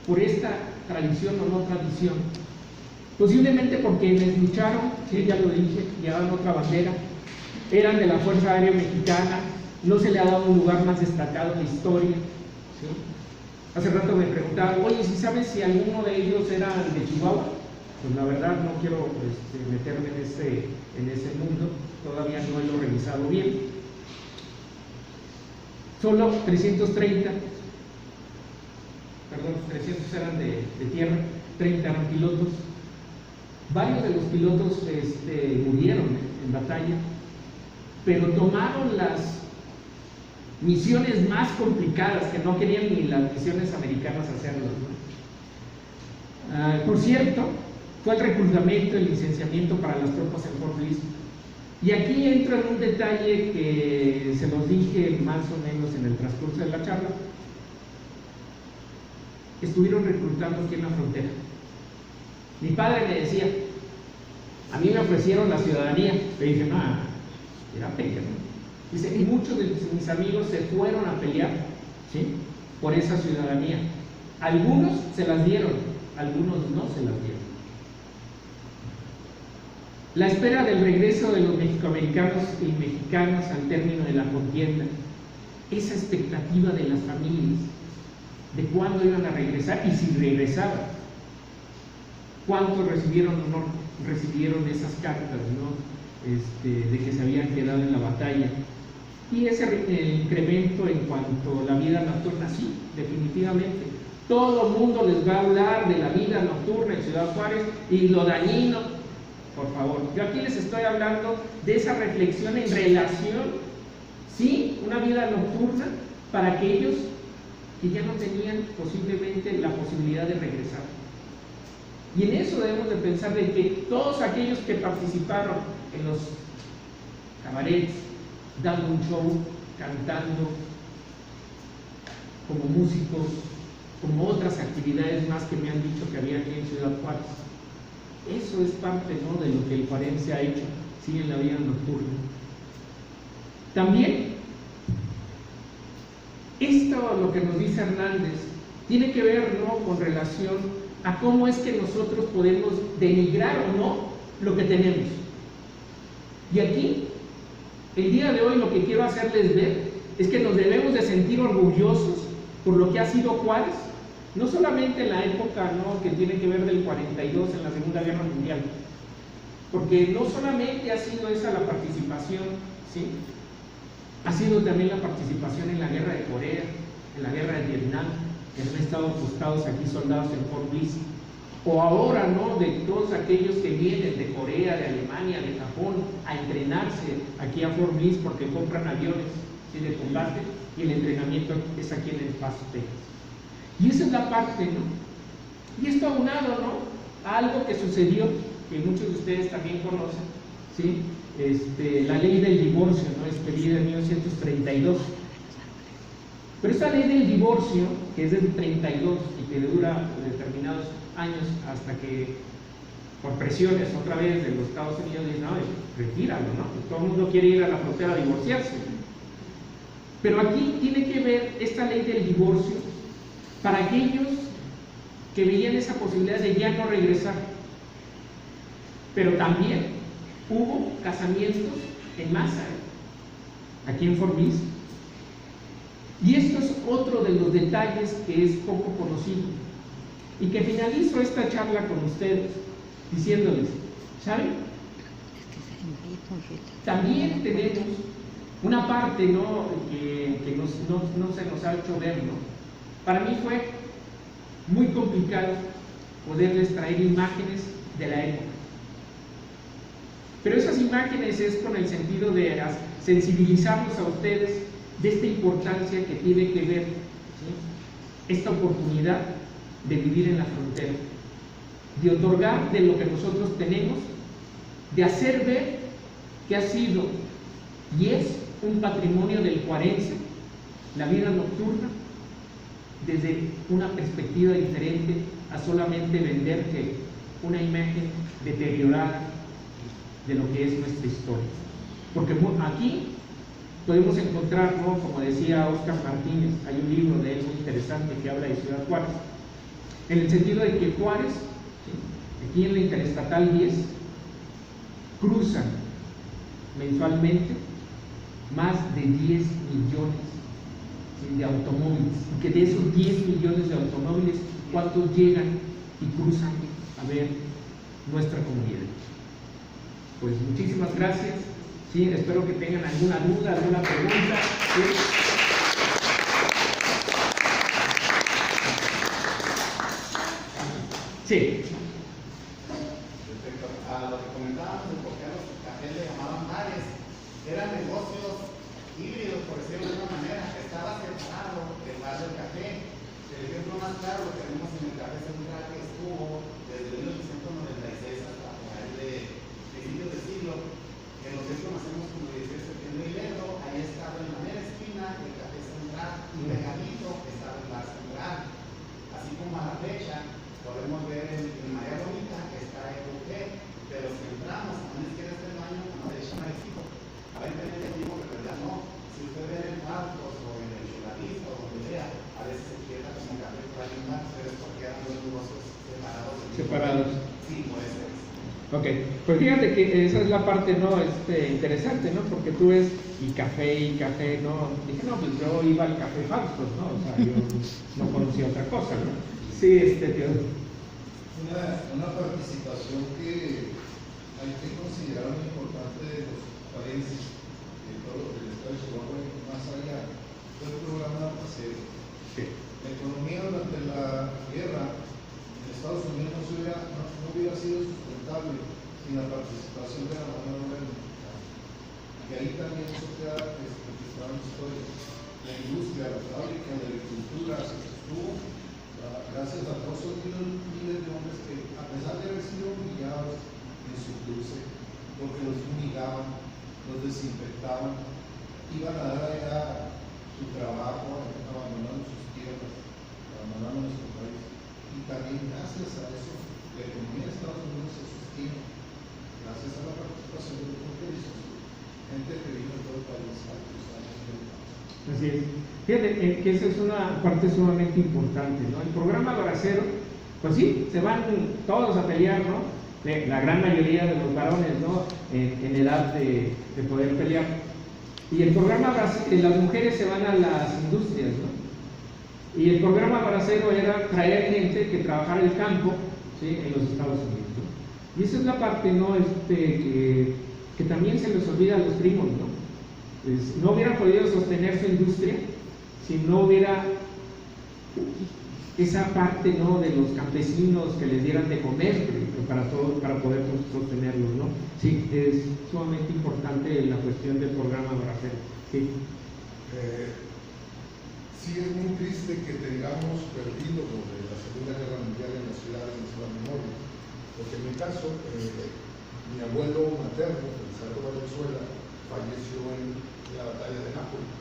S2: por esta tradición o no tradición, posiblemente porque quienes lucharon, sí, ya lo dije, llevaban otra bandera, eran de la Fuerza Aérea Mexicana, no se le ha dado un lugar más destacado en la historia, ¿sí? Hace rato me preguntaban, oye, ¿sí sabes si alguno de ellos era de Chihuahua? Pues la verdad no quiero meterme en ese mundo, todavía no lo he revisado bien. Solo 300 eran de tierra, 30 eran pilotos. Varios de los pilotos murieron en batalla, pero tomaron las misiones más complicadas, que no querían ni las misiones americanas hacerlas, ¿no? Por cierto, fue el reclutamiento, el licenciamiento para las tropas en Fort Bliss. Y aquí entra en un detalle que se los dije más o menos en el transcurso de la charla. Estuvieron reclutando aquí en la frontera. Mi padre me decía, a mí me ofrecieron la ciudadanía. Le dije, no, era pelear, ¿no? Dice, y muchos de mis amigos se fueron a pelear, ¿sí?, por esa ciudadanía. Algunos se las dieron, algunos no se las dieron. La espera del regreso de los mexicoamericanos y mexicanas al término de la contienda, esa expectativa de las familias, de cuándo iban a regresar y si regresaban, cuántos recibieron o no recibieron esas cartas, ¿no?, de que se habían quedado en la batalla. Y ese incremento en cuanto a la vida nocturna, sí, definitivamente. Todo el mundo les va a hablar de la vida nocturna en Ciudad Juárez y lo dañino. Por favor, yo aquí les estoy hablando de esa reflexión en relación, sí, una vida nocturna para aquellos que ya no tenían posiblemente la posibilidad de regresar. Y en eso debemos de pensar de que todos aquellos que participaron en los cabarets, dando un show, cantando, como músicos, como otras actividades más que me han dicho que había aquí en Ciudad Juárez. Eso es parte, ¿no?, de lo que el Juarense ha hecho, sí, en la vida nocturna. También, esto, lo que nos dice Hernández, tiene que ver, ¿no?, con relación a cómo es que nosotros podemos denigrar o no lo que tenemos. Y aquí, el día de hoy, lo que quiero hacerles ver es que nos debemos de sentir orgullosos por lo que ha sido Juárez, no solamente en la época, ¿no?, que tiene que ver del 42 en la Segunda Guerra Mundial, porque no solamente ha sido esa la participación, ¿sí?, ha sido también la participación en la Guerra de Corea, en la Guerra de Vietnam, que han estado apostados aquí soldados en Fort Bliss, o ahora, ¿no?, de todos aquellos que vienen de Corea, de Alemania, de Japón, a entrenarse aquí a Fort Bliss porque compran aviones, ¿sí?, de combate, y el entrenamiento es aquí en El Paso, Texas. Y esa es la parte, ¿no? Y esto aunado, ¿no?, a algo que sucedió, que muchos de ustedes también conocen, ¿sí?, la ley del divorcio, ¿no?, expedida en 1932. Pero esta ley del divorcio, que es del 32 y que dura determinados años hasta que, por presiones otra vez de los Estados Unidos, dicen, no, retíralo, ¿no? Pues todo el mundo quiere ir a la frontera a divorciarse. Pero aquí tiene que ver esta ley del divorcio para aquellos que veían esa posibilidad de ya no regresar. Pero también hubo casamientos en masa, aquí en Fort Bliss. Y esto es otro de los detalles que es poco conocido. Y que finalizo esta charla con ustedes diciéndoles, ¿saben? También tenemos una parte, ¿no?, que no se nos ha hecho ver, ¿no? Para mí fue muy complicado poderles traer imágenes de la época. Pero esas imágenes es con el sentido de sensibilizarlos a ustedes de esta importancia que tiene que ver, ¿sí?, esta oportunidad de vivir en la frontera, de otorgar de lo que nosotros tenemos, de hacer ver que ha sido y es un patrimonio del juarense, la vida nocturna, desde una perspectiva diferente a solamente vender una imagen deteriorada de lo que es nuestra historia. Porque aquí podemos encontrar, ¿no?, como decía Óscar Martínez, hay un libro de él muy interesante que habla de Ciudad Juárez, en el sentido de que Juárez, ¿sí?, aquí en la Interestatal 10, cruzan mensualmente más de 10 millones, ¿sí?, de automóviles, y que de esos 10 millones de automóviles, ¿cuántos llegan y cruzan a ver nuestra comunidad? Pues muchísimas gracias. Sí, espero que tengan alguna duda, alguna pregunta. Sí.
S3: Respecto a lo que comentábamos de por qué a los cafés le llamaban bares, eran negocios híbridos, por decirlo de alguna manera. Estaba separado el bar del café. El ejemplo más claro lo tenemos en el Café Central, que estuvo desde 1896 hasta por ahí de principios del siglo. En los que conocemos como 16 de septiembre y Lerdo, ahí estaba en la mera esquina el Café Central, y pegadito estaba el Bar Central. Así como a la fecha, podemos ver en María Bonita que está el buffet, pero si entramos a una izquierda del baño, a la derecha no hay fijo. Aparentemente digo que verdad no. Si usted ve en Marcos o en el Chulavista o donde vea, a veces se queda como café por ahí más, pero es porque eran dos negocios separados. Sí, puede ser.
S2: Ok, pues fíjate que esa es la parte, ¿no?, interesante, ¿no? Porque tú ves y café, ¿no? Dije, no, pues yo iba al Café Faustos, ¿no? O sea, yo no conocía otra cosa, ¿no? Sí, tío.
S4: Una participación que hay que considerar muy importante de los países, de todo el estado de Chihuahua, ya estaban historias. La industria, la fábrica, la agricultura, se sostuvo gracias a todos esos miles de hombres que, a pesar de haber sido humillados en su cruce, porque los fumigaban, los desinfectaban, iban a dar allá su trabajo, abandonando sus tierras, abandonando nuestro país. Y también gracias a eso, la economía de Estados Unidos se sostiene, gracias a la participación de los fronterizos, gente que vive en todo el país a los años de paz.
S2: Así es. Fíjate que esa es una parte sumamente importante, ¿no? El programa Bracero, pues sí, se van todos a pelear, ¿no? La gran mayoría de los varones, ¿no? En edad de poder pelear. Y el programa Bracero, las mujeres se van a las industrias, ¿no? Y el programa Bracero era traer gente que trabajara el campo, ¿sí? En los Estados Unidos, ¿no? Y esa es la parte, ¿no? Que también se les olvida a los primos, ¿no? Pues, no hubieran podido sostener su industria si no hubiera esa parte, ¿no? De los campesinos que les dieran de comer para poder sostenerlos, ¿no? Sí, es sumamente importante la cuestión del programa Bracero. Sí.
S4: Sí, es muy triste que tengamos perdido lo de la Segunda Guerra Mundial en las ciudades de nuestra memoria, porque en mi caso, mi abuelo materno, Felizardo Valenzuela, falleció en la batalla de Nápoles.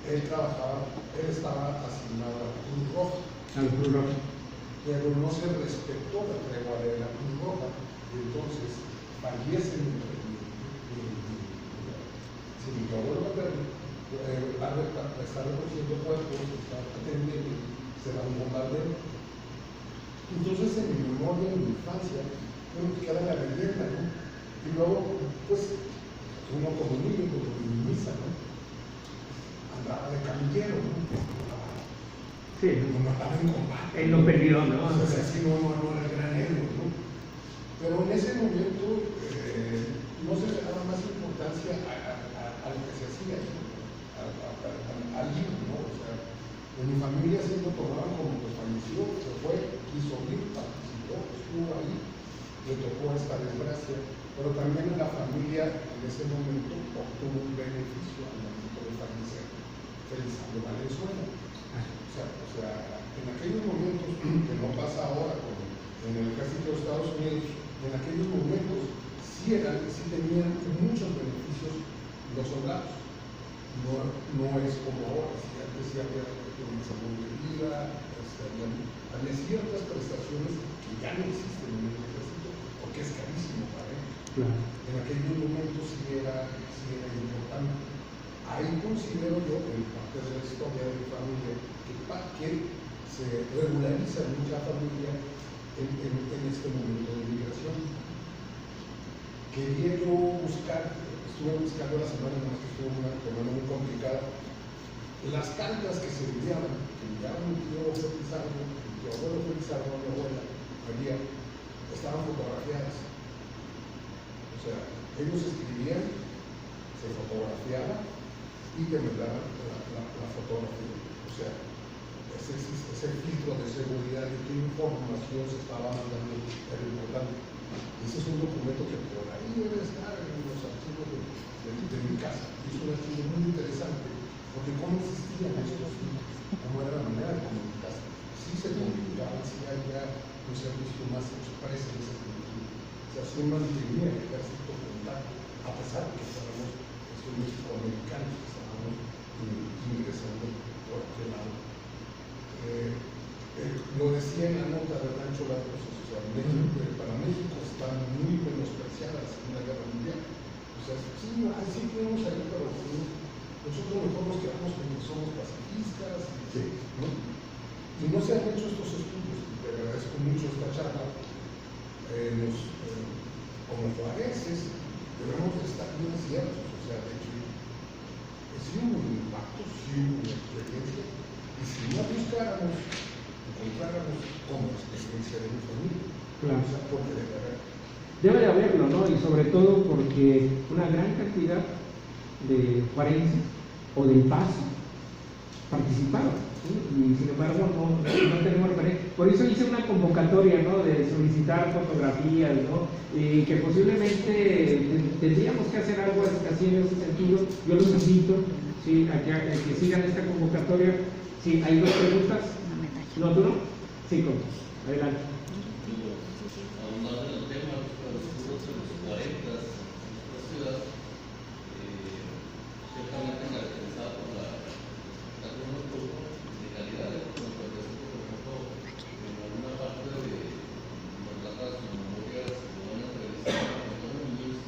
S4: Él estaba asignado a la Cruz Roja, pero no se respetó la tregua de la Cruz Roja, y entonces fallece si mi abuelo materno está reconociendo cuerpos, está atendiendo, se da un bombardeo. Entonces en mi memoria, en mi infancia, uno queda en la leyenda, ¿no? Y luego, pues, uno como niño, como minimiza, ¿no? Andaba de camillero, ¿no?
S2: Sí.
S4: No mataba en combate.
S2: Él lo perdió, ¿no?
S4: O sea, así no era el gran héroe, ¿no? Pero en ese momento no se le daba más importancia a lo que se hacía, ¿no? Al libro, ¿no? O sea, en mi familia siempre tomaban como que falleció, se fue, quiso ir, participó, estuvo ahí, le tocó esta desgracia. Pero también la familia en ese momento obtuvo un beneficio al momento de fallecer Felizardo Valenzuela. O sea, en aquellos momentos, que no pasa ahora como en el ejército de Estados Unidos, en aquellos momentos sí tenían muchos beneficios los soldados. No es como ahora, si antes sí había un seguro de vida, había ciertas prestaciones que ya no existen en el ejército porque es carísimo para ellos.
S2: Claro.
S4: En aquellos momentos sí era importante. Ahí considero yo, en parte de la historia de mi familia, que se regulariza mucha familia en este momento de migración. Quería yo estuve buscando la semana, más que estuvo una semana muy complicada, las cartas que se enviaban mi tío Felizardo, mi tío abuelo Felizardo, mi abuela María, estaban fotografiadas. O sea, ellos escribían, se fotografiaban y te mandaban la fotografía. O sea, ese filtro de seguridad de qué información se estaba mandando era importante. Ese es un documento que por ahí debe estar en los archivos de mi casa. Es un archivo muy interesante porque cómo existían estos filtros, cómo era la manera de comunicarse. Sí se comunicaban, sí había un servicio más expreso en ese sentido. O sea, sí mantenía el ejército contacto, a pesar de que estábamos mexicoamericanos, que estábamos ingresando por aquel lado. Lo decía en la nota de Rancho Lagos, o sea, para México está muy menospreciada la Segunda Guerra Mundial. O sea, sí fuimos ahí, pero nosotros mejor nos quedamos con que somos pacifistas, ¿no? Y no se han hecho estos estudios, y te agradezco mucho esta charla. Como juarenses debemos de estar bien ciertos, o sea, de que sí hubo un impacto, sí hubo una experiencia, y si no buscáramos, encontráramos como experiencia de mi familia,
S2: claro.
S4: O sea, porque de verdad.
S2: Debe de haberlo, ¿no? Y sobre todo porque una gran cantidad de juarenses o del Paso participaron, ¿sí? Y sin embargo no tenemos referencia. por eso hice una convocatoria, ¿no? De solicitar fotografías, ¿no? Y que posiblemente tendríamos que hacer algo así en ese sentido. Yo los invito, ¿sí? a que sigan esta convocatoria. Sí, ¿hay dos preguntas? ¿No, tú no? Sí, adelante.
S5: Ahondando en el tema, los oscuros en los 40 en nuestra ciudad, ciertamente caracterizada por la producto de calidad, como por ejemplo, en alguna parte de las ratas memorias de una entrevista con un niño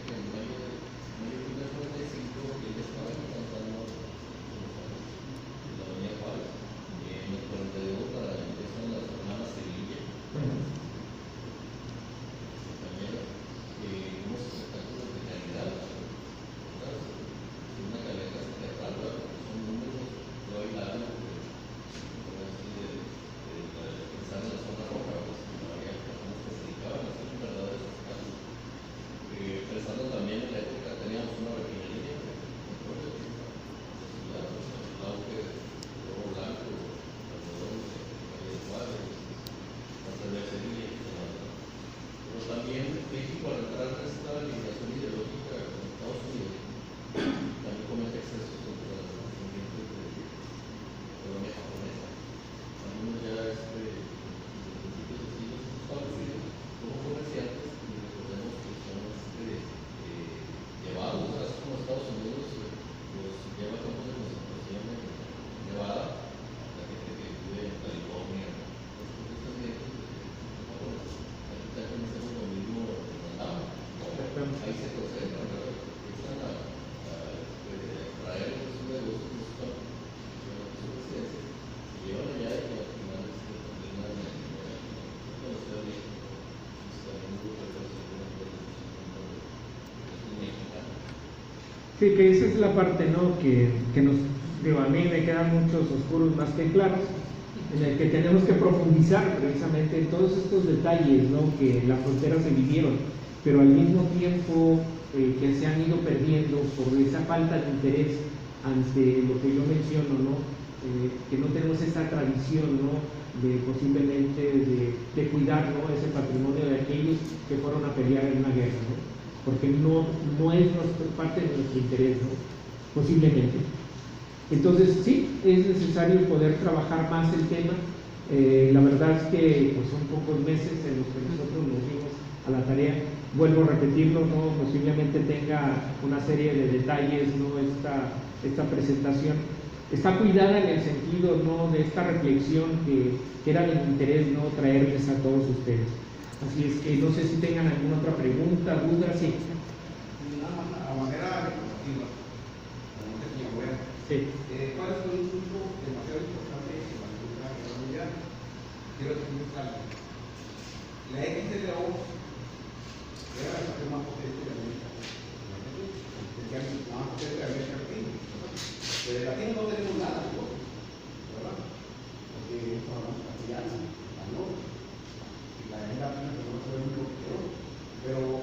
S5: que en mayo de 1945 él estaba cantando en la Avenida Juárez, en el 42 para empiezan las hermanas Sevilla. Unos espectáculos de calidad, una calidad teatral, son números que hoy la pensar en la zona roja, pues había personas que se dedicaban a hacer verdaderos espectáculos. Pensando también en la época, teníamos una refinería de petróleo en la ciudad, el auge de oro blanco, alrededor de Calle Juárez, la cervecería. Pero también México, al entrar en esta ligación ideológica con Estados Unidos, también comete excesos contra los descendientes de colonia japonesa. Algunos ya desde principios de siglos establecidos como comerciantes, y recordemos que son llevados, así como Estados Unidos los lleva a campos de concentración en Nevada, la gente que vive en California, los descendientes de japoneses. Hacemos lo mismo en la ahí se concentran, empiezan a traer sus negocios, sus residencias, se llevan allá y al final terminan en la Ciudad de México. También hubo mexicano.
S2: Sí, que esa es la parte, ¿no? Que nos, digo, a mí me quedan muchos oscuros más que claros, en el que tenemos que profundizar precisamente en todos estos detalles, ¿no? Que en la frontera se vivieron, pero al mismo tiempo que se han ido perdiendo por esa falta de interés ante lo que yo menciono, ¿no? Que no tenemos esa tradición, ¿no? De posiblemente de cuidar, ¿no? Ese patrimonio de aquellos que fueron a pelear en una guerra, ¿no? Porque no es parte de nuestro interés, ¿no? Posiblemente. Entonces, sí, es necesario poder trabajar más el tema. La verdad es que pues, son pocos meses en los que nosotros nos dimos a la tarea. Vuelvo a repetirlo, ¿no? Posiblemente tenga una serie de detalles, ¿no? Esta presentación está cuidada en el sentido, ¿no? De esta reflexión que era de mi interés, ¿no? Traerles a todos ustedes. Así es que no sé si tengan alguna otra pregunta, duda, sí.
S6: A manera recreativa, como no tenía buena.
S2: Sí.
S6: ¿Cuál es un punto demasiado importante en la Segunda Guerra Mundial? Quiero decir algo. La XLO era la estación más potente de América. Más potente de América Latina. De latino no tenemos nada, ¿verdad? Porque hablamos castellano, español. Y la isla latina no se ve mucho, pero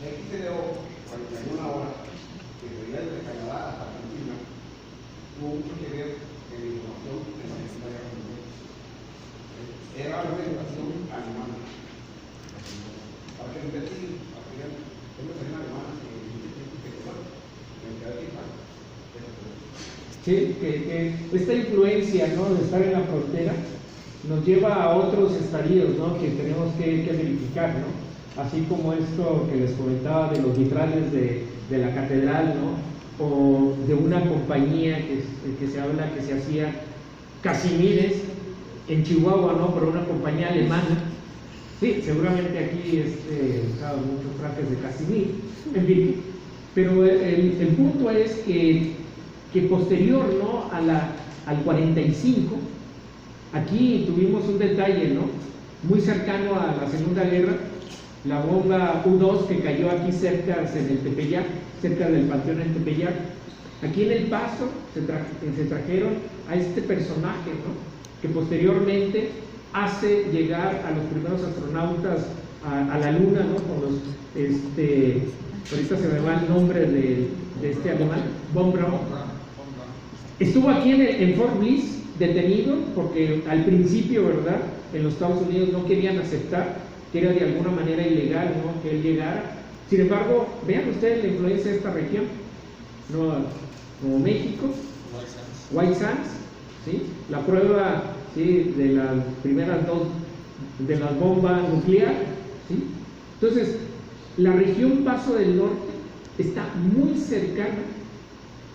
S6: la XLO, 41 horas, que veía desde Canadá hasta Argentina, tuvo mucho que ver en la información de la Segunda Guerra Mundial. Era la organización alemana. Para que investiguen, es una persona alemana
S2: Sí, que esta influencia, ¿no? De estar en la frontera nos lleva a otros estadios, ¿no? Que tenemos que verificar, ¿no? Así como esto que les comentaba de los vitrales de la catedral, ¿no? O de una compañía que se habla que se hacía Casimires en Chihuahua, ¿no? Por una compañía alemana. Sí, seguramente aquí usaban muchos trajes de Casimir, en fin. Pero el punto es que posterior, ¿no? Al 45, aquí tuvimos un detalle, ¿no? Muy cercano a la Segunda Guerra, la bomba U-2 que cayó aquí cerca en el Tepeyac, cerca del Panteón en Tepeyac. Aquí en El Paso se trajeron a este personaje, ¿no? Que posteriormente hace llegar a los primeros astronautas a la Luna, ¿no? Con los, ahorita se me va el nombre de este alemán, von Braun. Estuvo aquí en Fort Bliss detenido porque al principio, ¿verdad? en los Estados Unidos no querían aceptar que era de alguna manera ilegal, ¿no?, que él llegara. Sin embargo, vean ustedes la influencia de esta región, Nuevo México, White Sands, ¿sí?, la prueba, ¿sí?, de las primeras dos de la bomba nuclear, ¿sí? Entonces, la región Paso del Norte está muy cercana,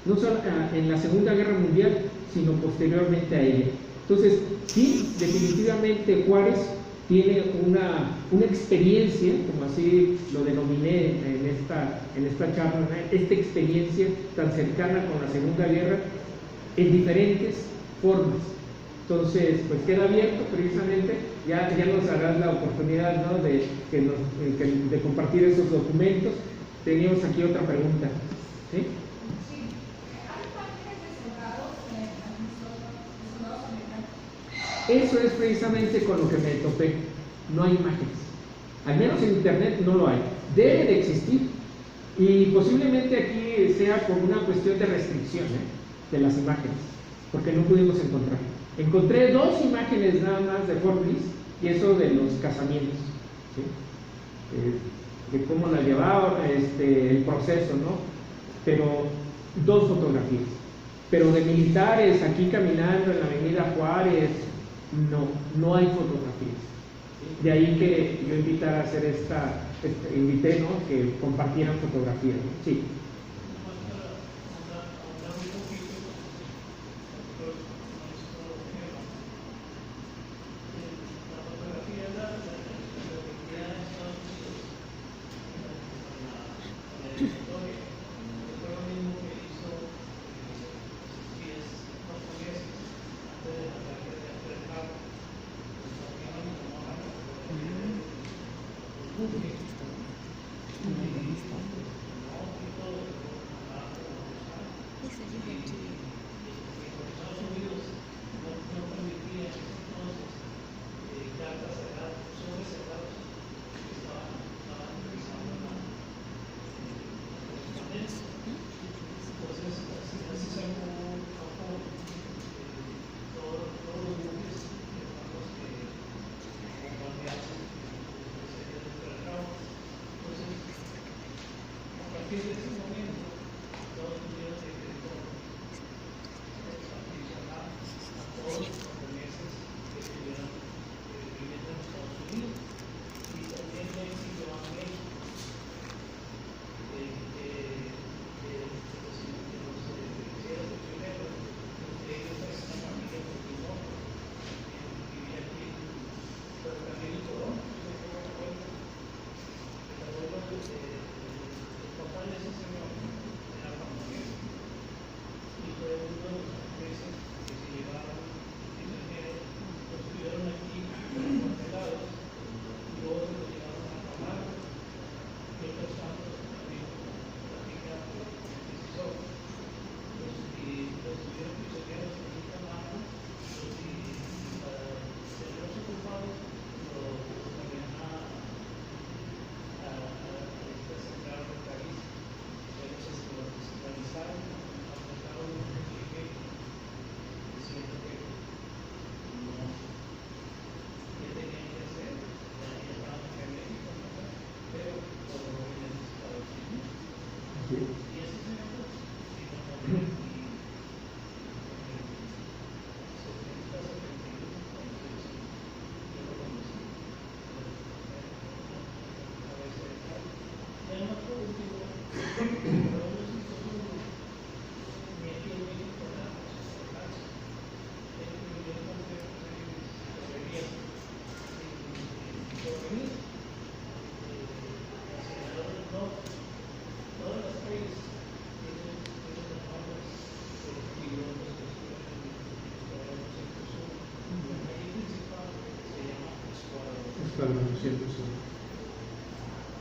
S2: no solo en la Segunda Guerra Mundial, sino posteriormente a ella. Entonces, sí, definitivamente Juárez tiene una experiencia, como así lo denominé en esta charla, ¿no?, esta experiencia tan cercana con la Segunda Guerra en diferentes formas. Entonces, pues queda abierto precisamente, ya nos darás la oportunidad, ¿no?, de compartir esos documentos. Teníamos aquí otra pregunta, ¿sí? Eso es precisamente con lo que me topé. No hay imágenes. Al menos en internet no lo hay. Debe de existir. Y posiblemente aquí sea por una cuestión de restricción, de las imágenes, porque no pudimos encontrar. Encontré 2 imágenes nada más de Fort Bliss, y eso de los casamientos, ¿sí?, de cómo la llevaban, el proceso, ¿no? Pero 2 fotografías. Pero de militares aquí caminando en la avenida Juárez, no hay fotografías. De ahí que yo invitara a hacer invité, ¿no?, que compartieran fotografías, ¿no? Sí.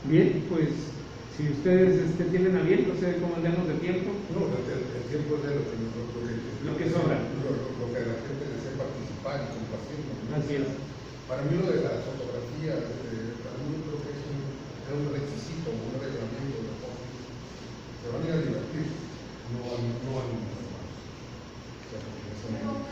S2: Bien, pues si ustedes tienen a bien, no sé cómo andamos de tiempo.
S4: No, el tiempo es de
S2: lo que sobra.
S4: Lo que la gente desea participar y compartir, ¿no?
S2: Así es.
S4: Para mí lo de las fotografías, para mí creo que es un requisito, un reglamento de la foto. Se van a ir a divertir, no a ningún hermano. O sea, porque eso no.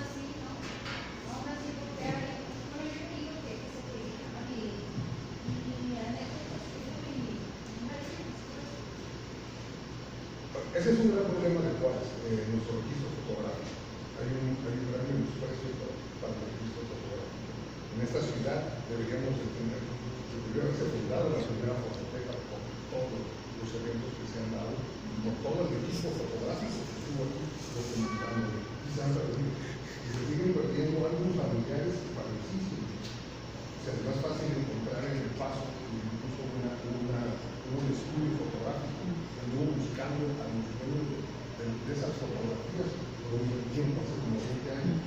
S4: En esta ciudad deberíamos de tener, debería haberse fundado la primera fototeca por todos los eventos que se han dado, por todo el equipo fotográfico que estuvo aquí documentando, y se han perdido. Y se siguen perdiendo algunos familiares valiosísimos. O sea, es más fácil encontrar en el paso, incluso un estudio fotográfico, anduvo buscando a los dueños de esas fotografías por un tiempo, hace como 20 años.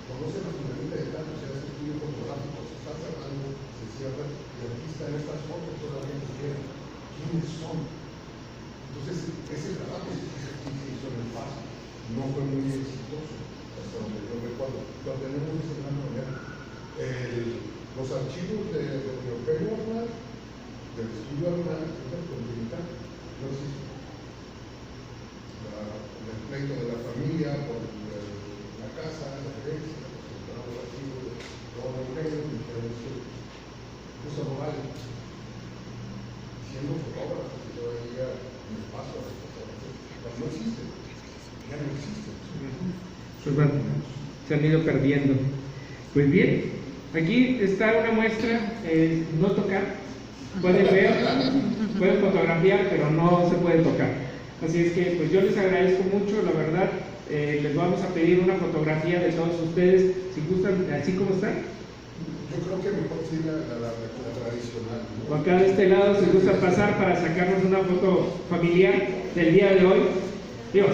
S4: Conoce la fundamenta de tanto, o sea, ese estudio fotográfico se está cerrando, se cierra, y aquí están estas fotos todavía que quedan. ¿Quiénes son? Entonces, ese trabajo que se hizo en el paso no fue muy exitoso, hasta donde yo recuerdo. Pero tenemos ese gran problema. Los archivos de Eugenio Arnal, del estudio Arnal, de continuidad, no existen. El pleito de la familia por la casa, la herencia, presentaron los archivos de todo Eugenio, y dijeron eso no vale. Siendo fotógrafo, que yo veía en el paso a las fotografías, pero no existen, ya no existen.
S2: Pues bueno, se han ido perdiendo. Pues bien, aquí está una muestra, no tocar, pueden ver, pueden fotografiar, pero no se puede tocar. Así es que pues yo les agradezco mucho, la verdad, les vamos a pedir una fotografía de todos ustedes, si gustan, así como están.
S4: Yo creo que mejor sí la tradicional, ¿no?
S2: O acá de este lado, si gusta pasar para sacarnos una foto familiar del día de hoy. Digo,